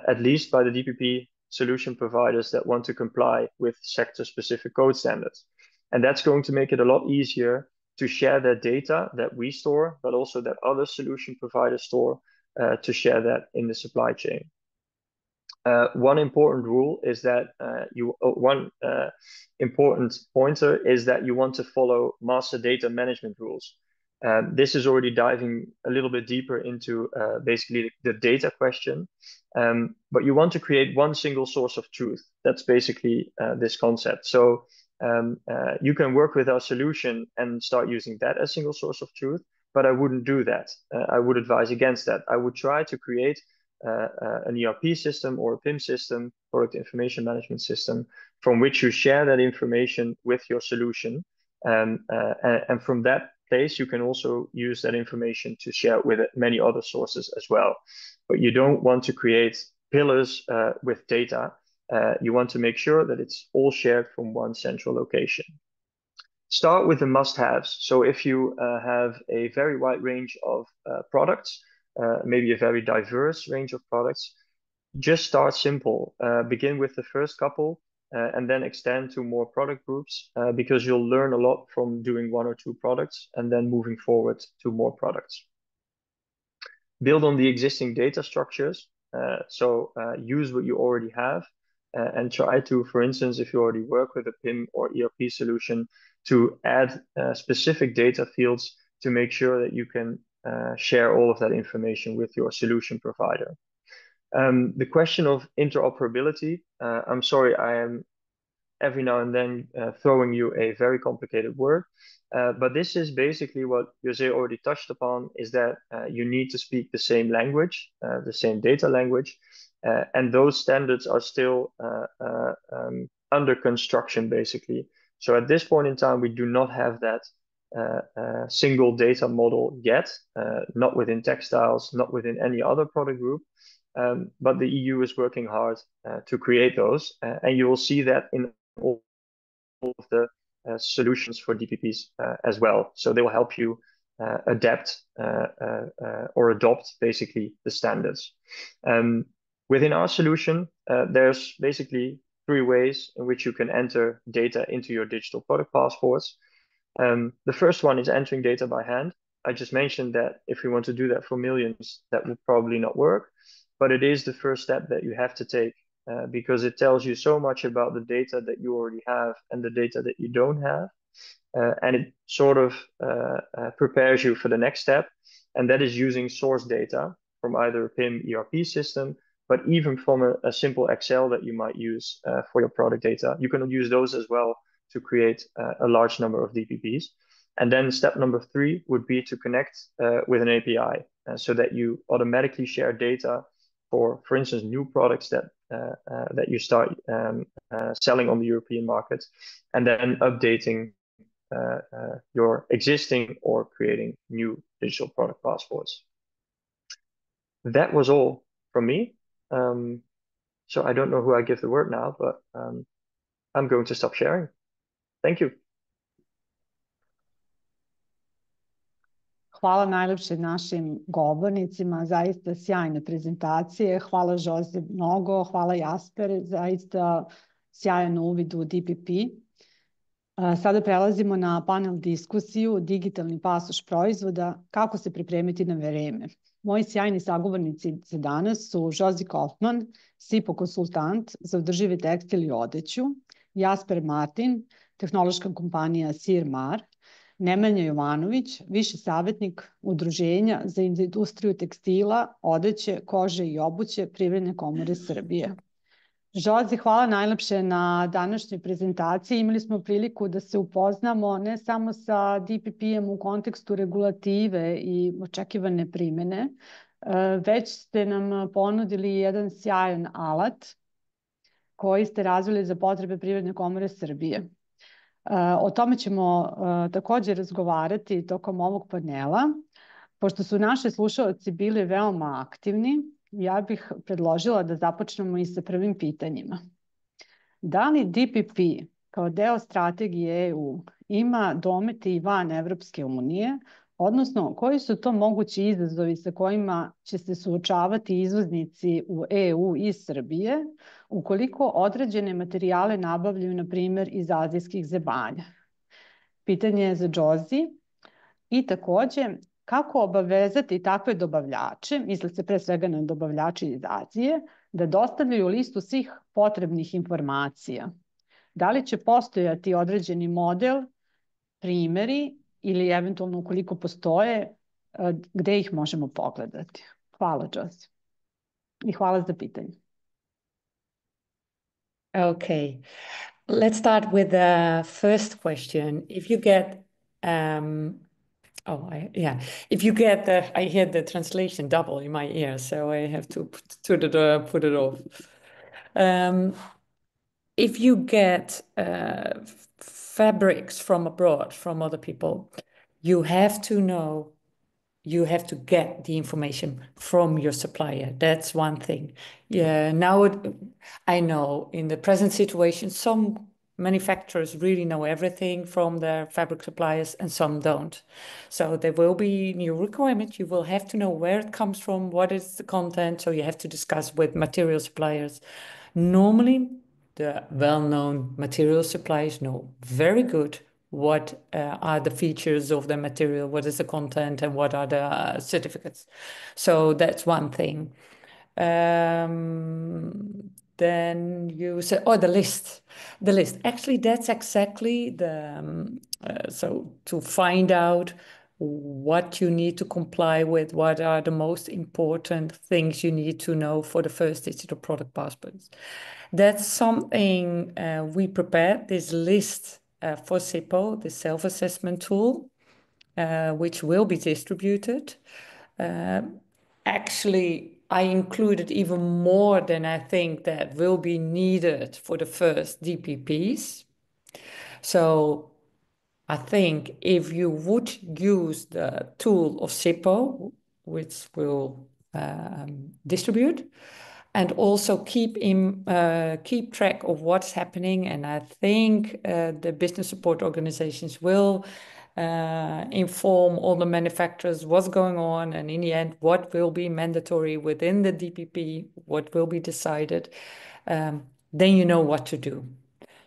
at least by the DPP solution providers that want to comply with sector-specific code standards. And that's going to make it a lot easier to share that data that we store, but also that other solution providers store, to share that in the supply chain. One important rule is that important pointer is that you want to follow master data management rules. This is already diving a little bit deeper into basically the data question, but you want to create one single source of truth. That's basically this concept. So you can work with our solution and start using that as single source of truth, but I wouldn't do that. I would advise against that. I would try to create an ERP system or a PIM system, product information management system, from which you share that information with your solution. And from that place, you can also use that information to share with many other sources as well. But you don't want to create pillars with data. You want to make sure that it's all shared from one central location. Start with the must-haves. So if you have a very wide range of products, maybe a very diverse range of products, just start simple. Begin with the first couple and then extend to more product groups because you'll learn a lot from doing one or two products and then moving forward to more products. Build on the existing data structures. So use what you already have and try to, for instance, if you already work with a PIM or ERP solution, to add specific data fields to make sure that you can share all of that information with your solution provider. The question of interoperability, I'm sorry, I am every now and then throwing you a very complicated word, but this is basically what Jose already touched upon, is that you need to speak the same language, the same data language, and those standards are still under construction, basically. So at this point in time, we do not have that single data model yet, not within textiles, not within any other product group, but the EU is working hard to create those, and you will see that in all of the solutions for DPPs as well. So they will help you adapt or adopt basically the standards. Within our solution, there's basically 3 ways in which you can enter data into your digital product passports. The first one is entering data by hand. I just mentioned that if we want to do that for millions, that would probably not work, but it is the first step that you have to take because it tells you so much about the data that you already have and the data that you don't have. And it sort of prepares you for the next step, and that is using source data from either a PIM ERP system, but even from a simple Excel that you might use for your product data. You can use those as well to create a large number of DPPs. And then step number 3 would be to connect with an API so that you automatically share data for instance, new products that you start selling on the European market, and then updating your existing or creating new digital product passports. That was all from me. So I don't know who I give the word now, but I'm going to stop sharing. Thank you. Hvala najlepše našim govornicima, zaista sjajne prezentacije. Hvala Jose mnogo, hvala Jasper, zaista sjajan uvid u DPP. Sada prelazimo na panel diskusiju, digitalni pasoš proizvoda, kako se pripremiti na vreme. Moji sjajni sagovornici za danas su Jose Kaufman, SIPO konsultant za održivi tekstil i odeću, Jasper Martin, tehnološka kompanija Sirmar, Nemanja Jovanović, viši savjetnik Udruženja za industriju tekstila, odeće, kože i obuće Privredne komore Srbije. Jozi, hvala najlepše na današnjoj prezentaciji. Imali smo priliku da se upoznamo ne samo sa DPP-em u kontekstu regulative i očekivane primene, već ste nam ponudili jedan sjajan alat koji ste razvili za potrebe Privredne komore Srbije. O tome ćemo također razgovarati tokom ovog panela. Pošto su naši slušalci bili veoma aktivni, ja bih predložila da započnemo i sa prvim pitanjima. Da li DPP kao deo strategije EU ima domete i van Evropske unije, odnosno koji su to mogući izazovi sa kojima će se suočavati izvoznici u EU iz Srbije ukoliko određene materijale nabavljaju, na primjer, iz azijskih zemalja? Pitanje je za Jozi. I takođe, kako obavezati takve dobavljače, misli se pre svega na dobavljače iz Azije, da dostavljaju listu svih potrebnih informacija? Da li će postojati određeni model, primeri ili eventualno ukoliko postoje, gde ih možemo pogledati? Hvala, Jozi. I hvala za pitanje. Okay, let's start with the first question. If you get if you get I hear the translation double in my ear, so I have to put it off. If you get fabrics from abroad, from other people, you have to know, you have to get the information from your supplier. That's one thing. Yeah, now I know in the present situation, some manufacturers really know everything from their fabric suppliers and some don't. So there will be new requirements. You will have to know where it comes from, what is the content. So you have to discuss with material suppliers. Normally, the well-known material suppliers know very good what are the features of the material, what is the content, and what are the certificates. So that's one thing. Then you said, the list. The list. Actually, that's exactly the, so to find out what you need to comply with, what are the most important things you need to know for the first digital product passports. That's something we prepared, this list for SIPO, the self-assessment tool, which will be distributed. Actually, I included even more than I think that will be needed for the first DPPs. So I think if you would use the tool of SIPO, which will distribute, and also keep track of what's happening, and I think the business support organizations will inform all the manufacturers what's going on, and in the end, what will be mandatory within the DPP, what will be decided, then you know what to do.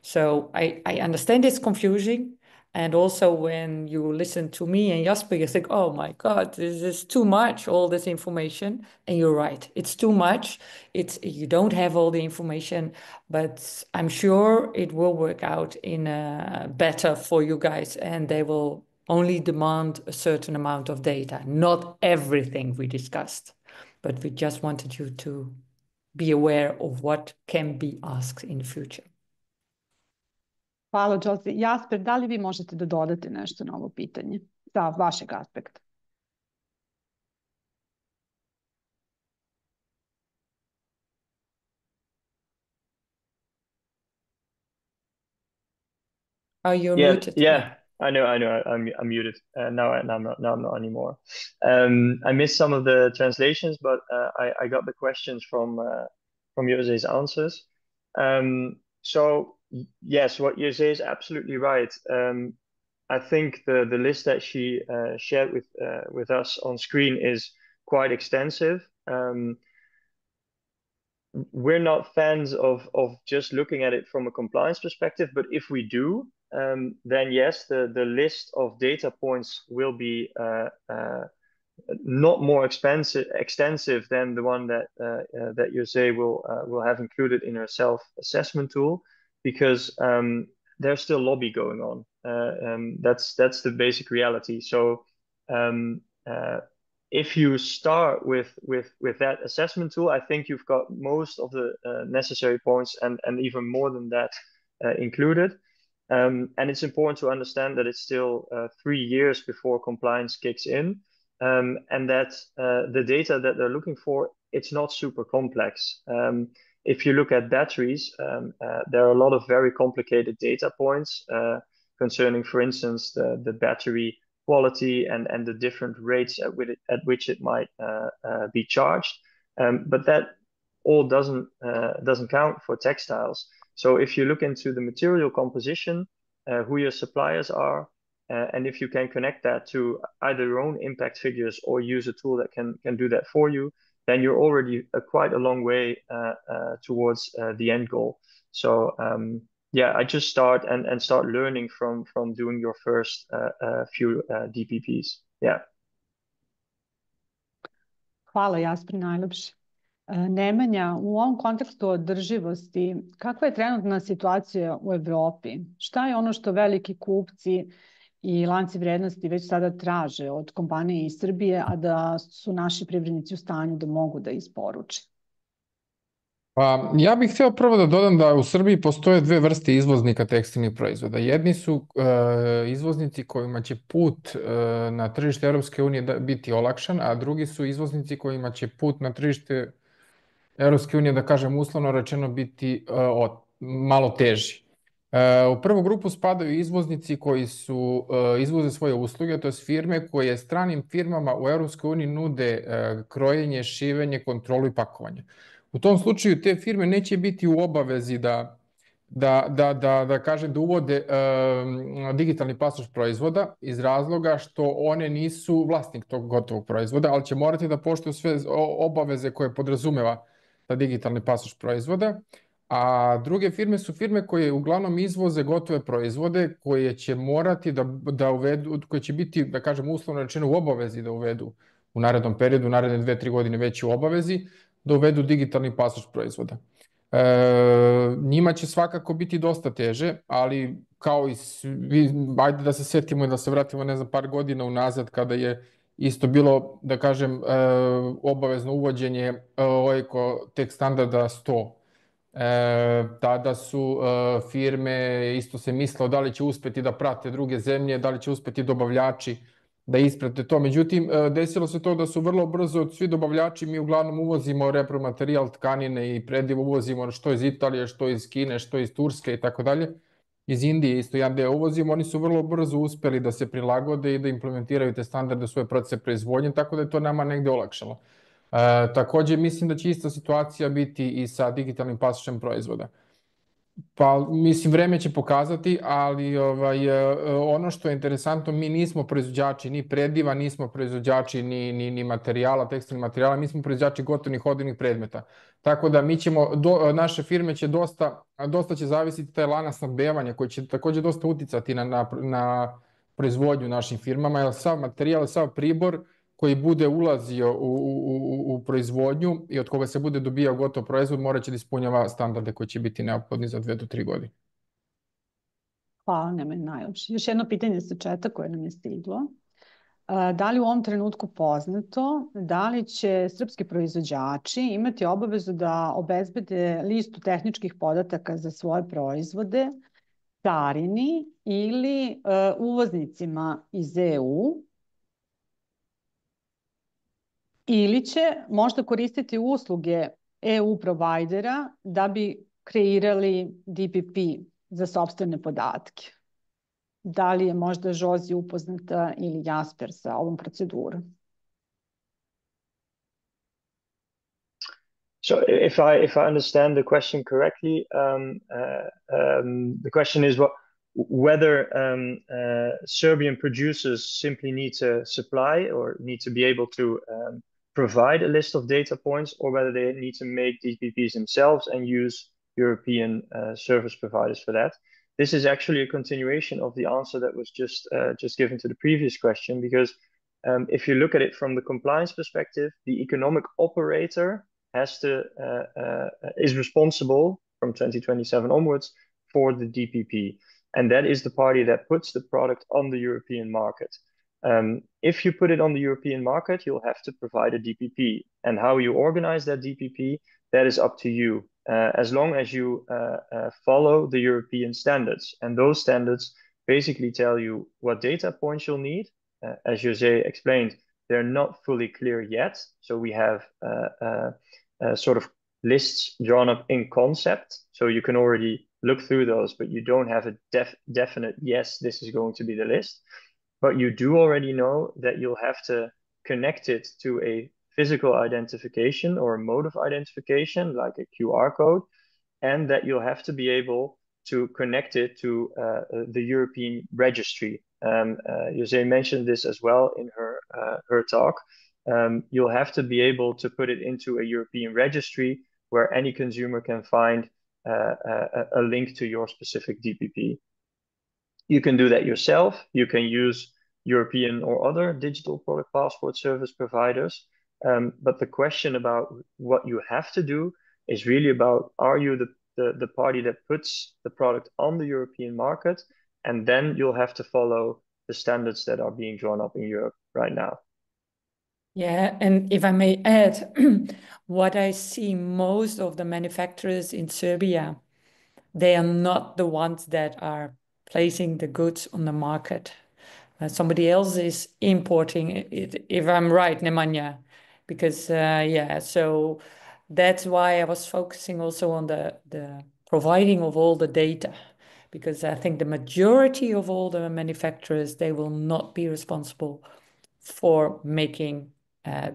So I understand it's confusing. And also when you listen to me and Jasper, you think, oh my God, this is too much, all this information. And you're right, it's too much. You don't have all the information, but I'm sure it will work out in better for you guys, and they will only demand a certain amount of data, not everything we discussed. But we just wanted you to be aware of what can be asked in the future. Hvala, Jozi. Jasper, da li vi možete da dodate nešto na ovo pitanje sa vašeg aspekta? Are you muted? Yeah, I know. I'm muted. Now I'm not anymore. I missed some of the translations, but I got the questions from Jose's answers. So yes, what Jose is absolutely right. I think the list that she shared with us on screen is quite extensive. We're not fans of just looking at it from a compliance perspective, but if we do, then yes, the list of data points will be not more extensive than the one that Jose will have included in her self-assessment tool. because there's still lobby going on. That's the basic reality. So if you start with that assessment tool, I think you've got most of the necessary points and even more than that included. And it's important to understand that it's still 3 years before compliance kicks in, and that the data that they're looking for, it's not super complex. If you look at batteries, there are a lot of very complicated data points concerning, for instance, the battery quality and the different rates at which it might be charged. But that all doesn't count for textiles. So if you look into the material composition, who your suppliers are, and if you can connect that to either your own impact figures or use a tool that can do that for you, then you're already quite a long way towards the end goal. So yeah, I just start and start learning from doing your first few DPPs. Yeah. Hvala, Jasper, najljepše. Nemanja, u ovom kontekstu održivosti, kakva je trenutna situacija u Evropi? Šta je ono što veliki kupci i lanci vrednosti već sada traže od kompanije iz Srbije, a da su naši privrednici u stanju da mogu da isporuče? Pa, ja bih htio prvo da dodam da u Srbiji postoje dve vrste izvoznika tekstilnih proizvoda. Jedni su izvoznici kojima će put na tržište Europske unije biti olakšan, a drugi su izvoznici kojima će put na tržište Europske unije, da kažem uslovno rečeno, biti malo teži. U prvu grupu spadaju izvoznici koji izvoze svoje usluge, to je firme koje stranim firmama u Europskoj uniji nude krojenje, šivenje, kontrolu i pakovanje. U tom slučaju te firme neće biti u obavezi da uvode digitalni pasoš proizvoda iz razloga što one nisu vlasnik tog gotovog proizvoda, ali će morati da poštuju sve obaveze koje podrazumeva ta digitalni pasoš proizvoda. A druge firme su firme koje uglavnom izvoze gotove proizvode koje će morati da uvedu, koje će biti, da kažem, uslovno rečeno u obavezi da uvedu u narednom periodu, u naredne 2-3 godine već u obavezi, da uvedu digitalni pasoš proizvoda. Njima će svakako biti dosta teže, ali kao i ajde da se setimo i da se vratimo, ne znam, par godina unazad kada je isto bilo, da kažem, obavezno uvođenje eko tek standarda 100. Tada su firme isto se mislilo da li će uspeti da prate druge zemlje, da li će uspeti dobavljači da isprate to. Međutim, desilo se to da su vrlo brzo svi dobavljači, mi uglavnom uvozimo repromaterijal, tkanine i prediv, uvozimo što iz Italije, što iz Kine, što iz Turske i tako dalje. Iz Indije isto jedan deo uvozimo, oni su vrlo brzo uspeli da se prilagode i da implementiraju te standarde u svoje procese proizvodnje, tako da je to nama negde olakšalo. Takođe, mislim da će ista situacija biti i sa digitalnim pasošem proizvoda. Pa, mislim, vreme će pokazati, ali ono što je interesantno, mi nismo proizvođači ni prediva, nismo proizvođači ni materijala, tekstilnih materijala, mi smo proizvođači gotovih odevnih predmeta. Tako da mi ćemo, naše firme će dosta će zavisiti taj lanac snabdevanja koji će takođe dosta uticati na proizvodnju našim firmama, jer sav materijal, sav pribor koji bude ulazio u proizvodnju i od koga se bude dobijao gotov proizvod, morat će da ispunjava standarde koji će biti neophodni za 2 do 3 godine. Hvala, nema najljepše. Još jedno pitanje sa četa koje nam je stiglo. Da li u ovom trenutku poznato da li će srpski proizvođači imati obavezu da obezbede listu tehničkih podataka za svoje proizvode carini ili uvoznicima iz EU, ili će možda koristiti usluge EU provajdera da bi kreirali DPP za sopstvene podatke? Da li je možda Žozi upoznata ili Jasper sa ovom procedurom? So if I understand the question correctly, the question is whether Serbian producers simply need to supply or need to be able to provide a list of data points, or whether they need to make DPPs themselves and use European service providers for that. This is actually a continuation of the answer that was just given to the previous question, because if you look at it from the compliance perspective, the economic operator is responsible from 2027 onwards for the DPP. And that is the party that puts the product on the European market. If you put it on the European market, you'll have to provide a DPP. And how you organize that DPP, that is up to you, as long as you follow the European standards. And those standards basically tell you what data points you'll need. As Jose explained, they're not fully clear yet. So we have sort of lists drawn up in concept. So you can already look through those, but you don't have a definite, yes, this is going to be the list. But you do already know that you'll have to connect it to a physical identification or a mode of identification, like a QR code, and that you'll have to be able to connect it to the European registry. Jose mentioned this as well in her talk. You'll have to be able to put it into a European registry where any consumer can find a link to your specific DPP. You can do that yourself. You can use European or other digital product passport service providers. But the question about what you have to do is really about, are you the party that puts the product on the European market? And then you'll have to follow the standards that are being drawn up in Europe right now. Yeah, and if I may add, what I see most of the manufacturers in Serbia, they are not the ones that are placing the goods on the market. Somebody else is importing it, if I'm right, Nemanja, because yeah, so that's why I was focusing also on the providing of all the data, because I think the majority of all the manufacturers, they will not be responsible for making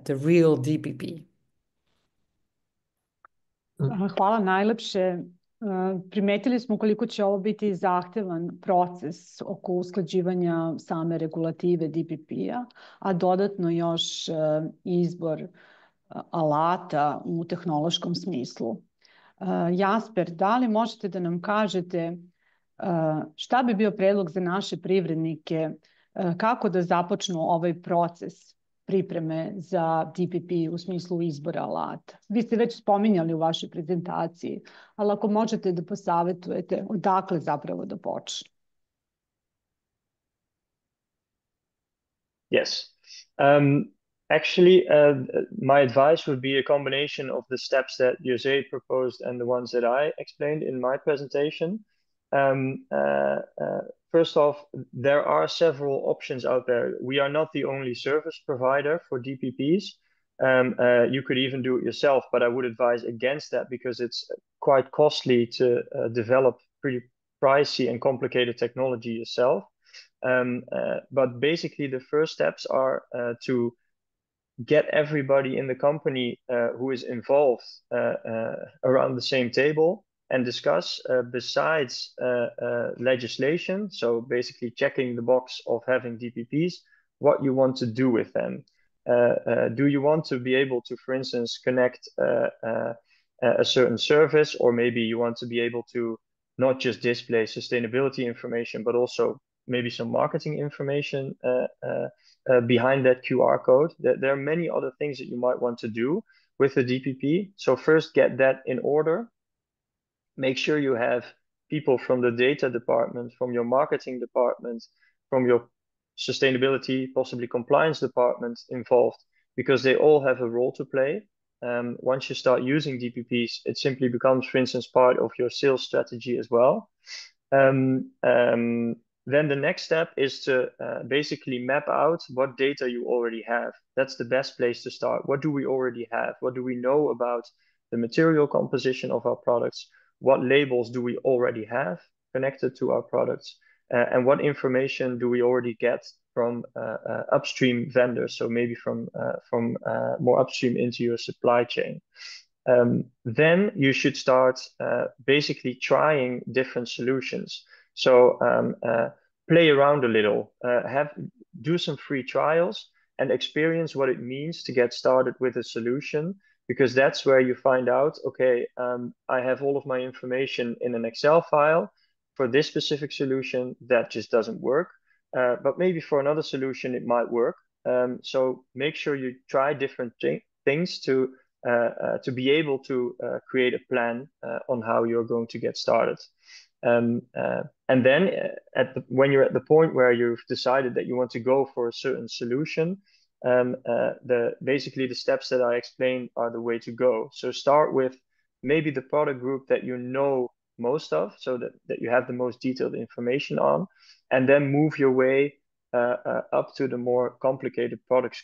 the real DPP. Hvala najlepše. Primetili smo koliko će ovo biti zahtevan proces oko usklađivanja same regulative DPP-a, a dodatno još izbor alata u tehnološkom smislu. Jasper, da li možete da nam kažete šta bi bio predlog za naše privrednike, kako da započnu ovaj proces pripreme za DPP u smislu izbora alata? Vi ste već spominjali u vašoj prezentaciji, ali ako možete da posavetujete odakle zapravo da počne. Yes. Actually, my advice would be a combination of the steps that Jose proposed and the ones that I explained in my presentation. First off, there are several options out there. We are not the only service provider for DPPs. You could even do it yourself, but I would advise against that because it's quite costly to develop pretty pricey and complicated technology yourself. But basically, the first steps are to get everybody in the company who is involved around the same table and discuss, besides legislation, so basically checking the box of having DPPs, what you want to do with them. Do you want to be able to, for instance, connect a certain service, or maybe you want to be able to not just display sustainability information, but also maybe some marketing information behind that QR code? There are many other things that you might want to do with the DPP. So first get that in order. Make sure you have people from the data department, from your marketing department, from your sustainability, possibly compliance department involved, because they all have a role to play. Once you start using DPPs, it simply becomes, for instance, part of your sales strategy as well. Then the next step is to basically map out what data you already have. That's the best place to start. What do we already have? What do we know about the material composition of our products? What labels do we already have connected to our products? And what information do we already get from upstream vendors? So maybe from more upstream into your supply chain. Then you should start basically trying different solutions. So play around a little, do some free trials and experience what it means to get started with a solution, because that's where you find out, okay, I have all of my information in an Excel file. For this specific solution, that just doesn't work. But maybe for another solution, it might work. So make sure you try different things to be able to create a plan on how you're going to get started. And then when you're at the point where you've decided that you want to go for a certain solution, basically the steps that I explained are the way to go. So start with maybe the product group that you know most of, so that you have the most detailed information on, and then move your way up to the more complicated product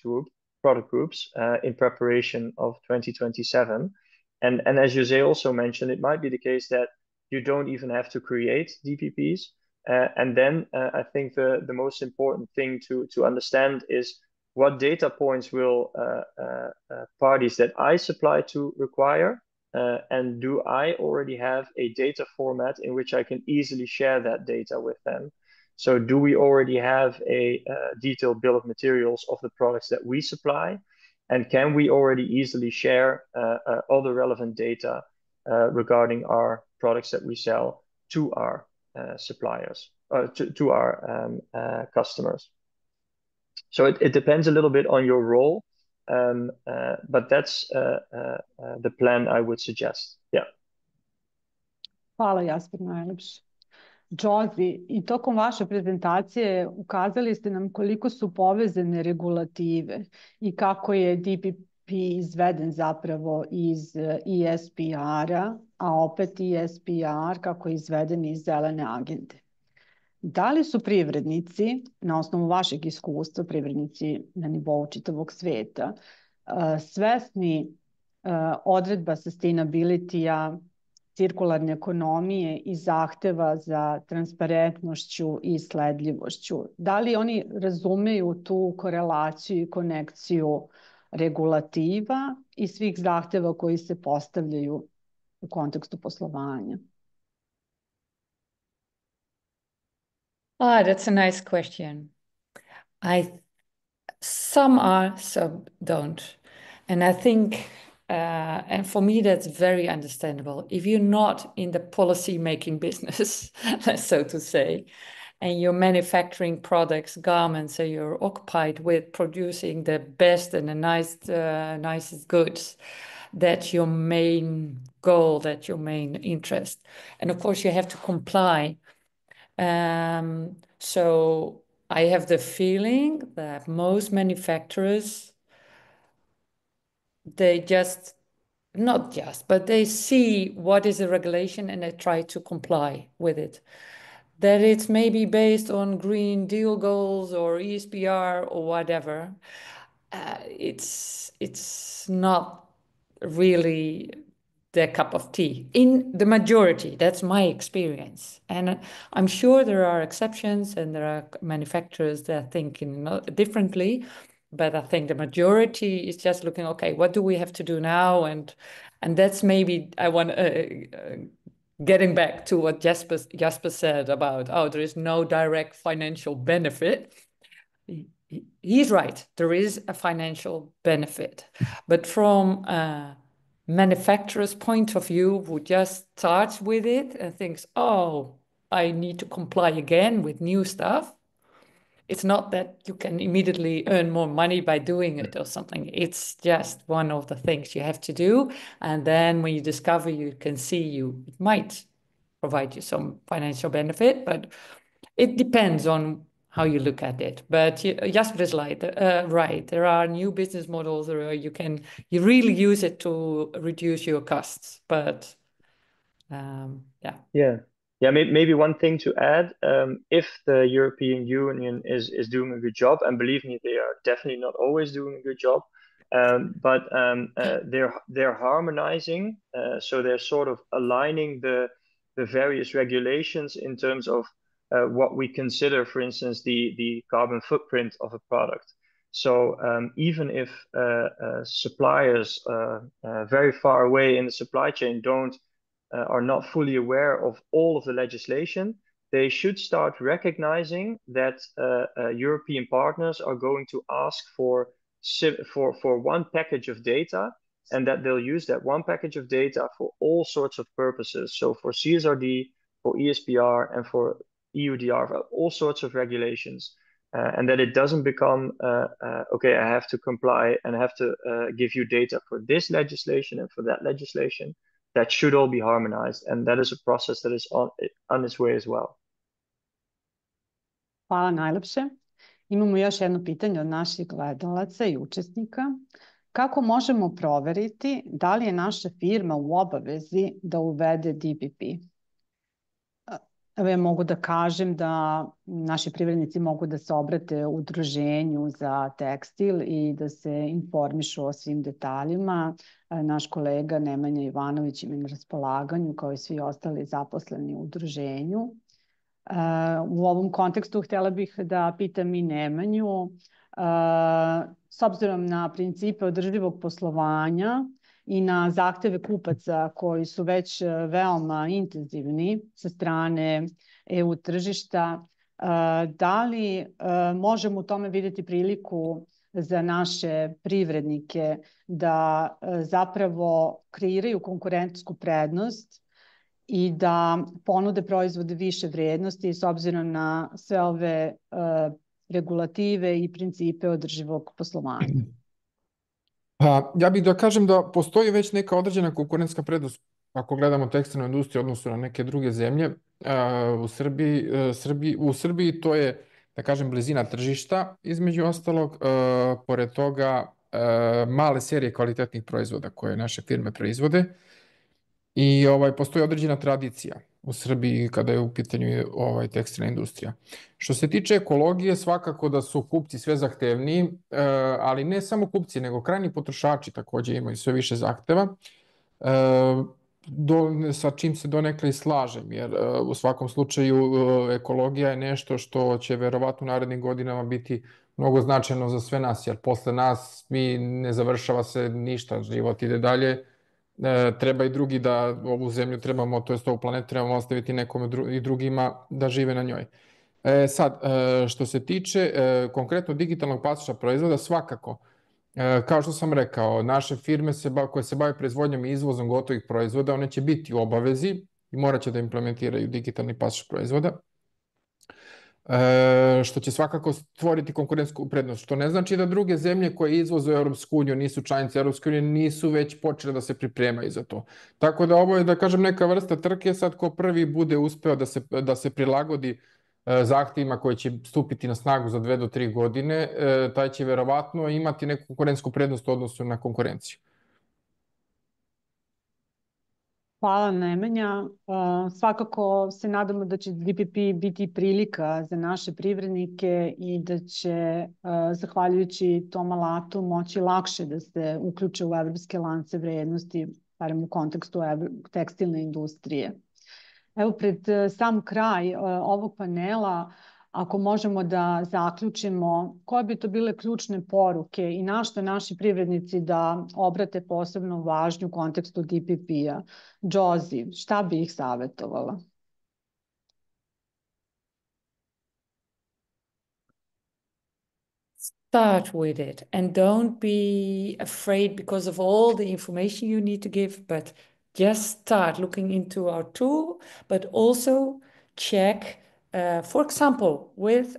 groups in preparation of 2027. And as Jose also mentioned, it might be the case that you don't even have to create DPPs. And then I think the most important thing to understand is what data points will parties that I supply to require, and do I already have a data format in which I can easily share that data with them? So do we already have a detailed bill of materials of the products that we supply? And can we already easily share all the relevant data regarding our products that we sell to our suppliers, to our customers? So it depends a little bit on your role, but that's the plan I would suggest. Yeah. Hvala, Jasper, najlepše. Jozi, i tokom vaše prezentacije ukazali ste nam koliko su povezane regulative i kako je DPP izveden zapravo iz ESPR-a, a opet ESPR kako je izveden iz zelene agende. Da li su privrednici, na osnovu vašeg iskustva, privrednici na nivou čitavog sveta, svesni odredba sustainability-a, cirkularne ekonomije i zahteva za transparentnošću i sledljivošću? Da li oni razumeju tu korelaciju i konekciju regulativa i svih zahteva koji se postavljaju u kontekstu poslovanja? That's a nice question. Some are, some don't. And I think, and for me, that's very understandable. If you're not in the policy-making business, so to say, and you're manufacturing products, garments, so you're occupied with producing the best and the nicest goods, that's your main goal, that's your main interest. And of course, you have to comply. So I have the feeling that most manufacturers, they but they see what is a regulation and they try to comply with it. That it's maybe based on Green Deal goals or ESPR or whatever. It's not really their cup of tea. In the majority, that's my experience. And I'm sure there are exceptions and there are manufacturers that are thinking differently. But I think the majority is just looking, okay, what do we have to do now? And that's maybe I want getting back to what Jasper said about, there is no direct financial benefit. He's right. There is a financial benefit. But from a manufacturer's point of view, who just starts with it and thinks, I need to comply again with new stuff. It's not that you can immediately earn more money by doing it or something. It's just one of the things you have to do. And then when you discover, you can see it might provide you some financial benefit, but it depends on how you look at it. But Jasper is right. There are new business models where you really use it to reduce your costs. But Yeah, maybe one thing to add, if the European Union is doing a good job, and believe me, they are definitely not always doing a good job, but they're harmonizing, so they're sort of aligning the various regulations in terms of what we consider, for instance, the carbon footprint of a product. So even if suppliers very far away in the supply chain are not fully aware of all of the legislation, they should start recognizing that European partners are going to ask for one package of data, and that they'll use that one package of data for all sorts of purposes. So for CSRD, for ESPR, and for EUDR, for all sorts of regulations. And that it doesn't become, okay, I have to comply and I have to give you data for this legislation and for that legislation. that should all be harmonized, and that is a process that is on its way as well. Hvala najlepše. Imamo još jedno pitanje od naših gledalaca i učesnika. Kako možemo proveriti da li je naša firma u obavezi da uvede DPP? Evo ja mogu da kažem da naši privrednici mogu da se obrate udruženju za tekstil i da se informišu o svim detaljima. Naš kolega Nemanja Ivanović im je na raspolaganju kao i svi ostali zaposleni u udruženju. U ovom kontekstu htjela bih da pitam i Nemanju, s obzirom na principe održivog poslovanja i na zahteve kupaca koji su već veoma intenzivni sa strane EU tržišta, da li možemo u tome vidjeti priliku za naše privrednike da zapravo kreiraju konkurentsku prednost i da ponude proizvode više vrijednosti s obzirom na sve ove regulative i principe održivog poslovanja? Ja bih da kažem da postoji već neka određena konkurentska prednost ako gledamo tekstilnu industriju u odnosu na neke druge zemlje. U Srbiji to je, da kažem, blizina tržišta, između ostalog. Pored toga, male serije kvalitetnih proizvoda koje naše firme proizvode i postoji određena tradicija u Srbiji kada je u pitanju tekstilna industrija. Što se tiče ekologije, svakako da su kupci sve zahtevniji, ali ne samo kupci, nego krajnji potrošači također imaju sve više zahteva, sa čim se donekle i slažem, jer u svakom slučaju ekologija je nešto što će verovatno u narednim godinama biti mnogo značajno za sve nas, jer posle nas ne završava se ništa, život ide dalje. Treba i drugi da ovu zemlju trebamo, to jest ovu planetu trebamo ostaviti nekom i drugima da žive na njoj. Sad, što se tiče konkretno digitalnog pasoša proizvoda, svakako, kao što sam rekao, naše firme koje se bave proizvodnjom i izvozom gotovih proizvoda, one će biti u obavezi i morat će da implementiraju digitalni pasoš proizvoda, što će svakako stvoriti konkurentsku prednost, što ne znači da druge zemlje koje izvoze u Europsku uniju, nisu članice Europske unije, nisu već počele da se pripremaju za to. Tako da ovo je, da kažem, neka vrsta trke, sad ko prvi bude uspeo da se prilagodi zahtjevima koji će stupiti na snagu za 2 do 3 godine, taj će verovatno imati neku konkurentsku prednost u odnosu na konkurenciju. Hvala Nemanja. Svakako se nadamo da će DPP biti prilika za naše privrednike i da će, zahvaljujući tom alatu, moći lakše da se uključe u evropske lance vrednosti, barem u kontekstu tekstilne industrije. Evo, pred sam kraj ovog panela, ako možemo da zaključimo, koje bi to bile ključne poruke i na što naši privrednici da obrate posebnu važnju u kontekstu DPP-a? Josie, šta bi ih savjetovala? Start with it and don't be afraid because of all the information you need to give, but just start looking into our tool, but also check, for example, with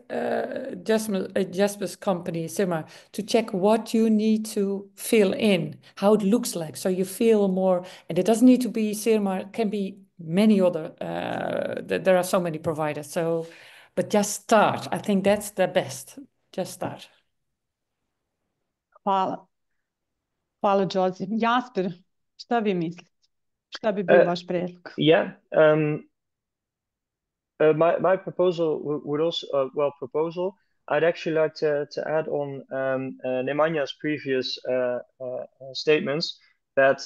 Jasper's company, Simmer, to check what you need to fill in, how it looks like, so you feel more, and it doesn't need to be Simmer, it can be many other, there are so many providers, so, but just start. I think that's the best. Just start. Hvala. Hvala, Josie. Jasper, šta vi mislite? Šta bi bio vaš predlog? Yeah, my proposal would also, I'd actually like to add on Nemanja's previous statements that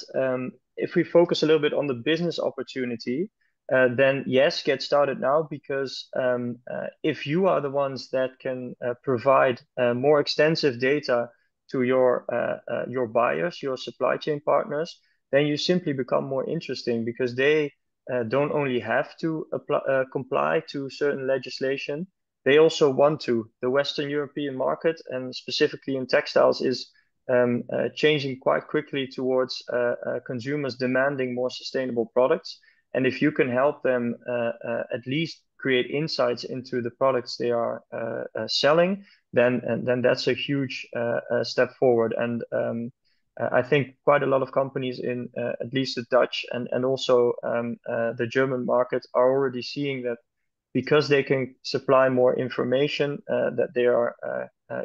if we focus a little bit on the business opportunity, then yes, get started now, because if you are the ones that can provide more extensive data to your buyers, your supply chain partners, then you simply become more interesting, because they don't only have to comply to certain legislation, they also want to. The Western European market, and specifically in textiles, is changing quite quickly towards consumers demanding more sustainable products. And if you can help them at least create insights into the products they are selling, then that's a huge step forward. And I think quite a lot of companies in at least the Dutch and also the German market are already seeing that because they can supply more information, that they are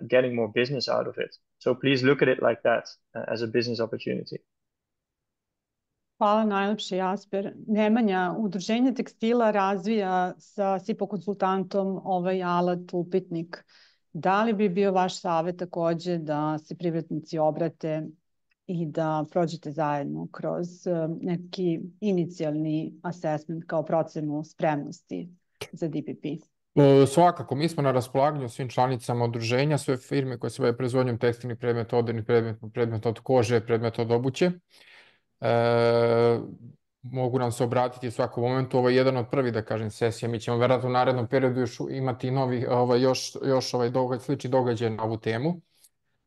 getting more business out of it. So please look at it like that as a business opportunity. Hvala najlepše, Jasper. Nemanja, Udruženje tekstila razvija sa SIPO konsultantom ovaj alat upitnik. Da li bi bio vaš savjet takođe da se privrednici obrate i da prođete zajedno kroz neki inicijalni assessment kao procenu spremnosti za DPP? Svakako, mi smo na raspolaganju svim članicama udruženja, sve firme koje se bave proizvodnjom tekstilnih predmeta, odenih predmeta od kože, predmeta od obuće. Mogu nam se obratiti u svakom momentu. Ovo je jedan od prvih, da kažem, sesija. Mi ćemo verovatno u narednom periodu još imati novi, još slični događaj na ovu temu.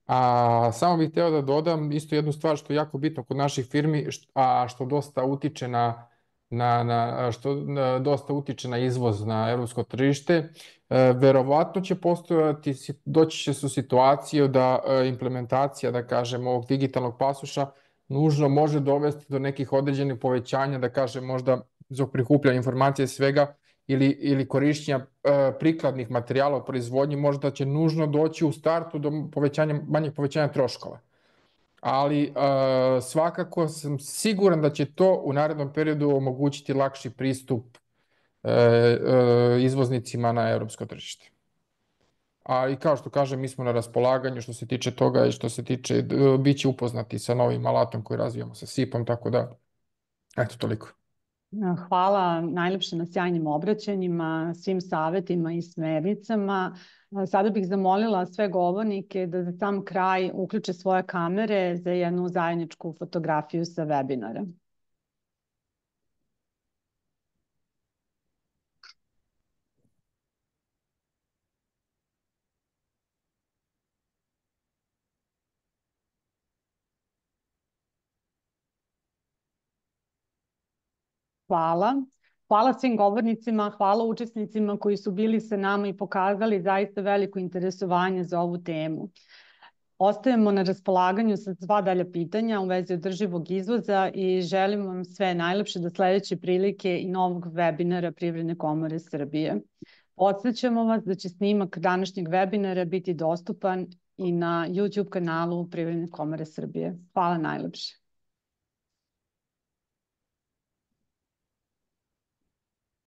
A samo bih hteo da dodam isto jednu stvar što je jako bitno kod naših firmi, a što dosta utiče dosta utiče na izvoz na evropsko tržište. Verovatno će postojati, doći će su situaciju da implementacija, da kažem, ovog digitalnog pasoša nužno može dovesti do nekih određenih povećanja, da kažem, možda zbog prikupljanja informacija i svega ili korišćenja prikladnih materijala u proizvodnji, možda će nužno doći u startu do manjeg povećanja troškova. Ali svakako sam siguran da će to u narednom periodu omogućiti lakši pristup izvoznicima na evropsko tržište. A i kao što kažem, mi smo na raspolaganju što se tiče toga i što se tiče, bit će upoznati sa novim alatom koji razvijamo sa SIP-om, tako da, eto, toliko. Hvala najlepše na sjajnim obraćanjima, svim savjetima i smernicama. Sada bih zamolila sve govornike da za sam kraj uključe svoje kamere za jednu zajedničku fotografiju sa webinara. Hvala. Hvala svim govornicima, hvala učesnicima koji su bili sa nama i pokazali zaista veliko interesovanje za ovu temu. Ostajemo na raspolaganju sa sva dalja pitanja u vezi održivog izvoza i želim vam sve najlepše do sledeće prilike i novog webinara Privredne komore Srbije. Podsećamo vas da će snimak današnjeg webinara biti dostupan i na YouTube kanalu Privredne komore Srbije. Hvala najlepše.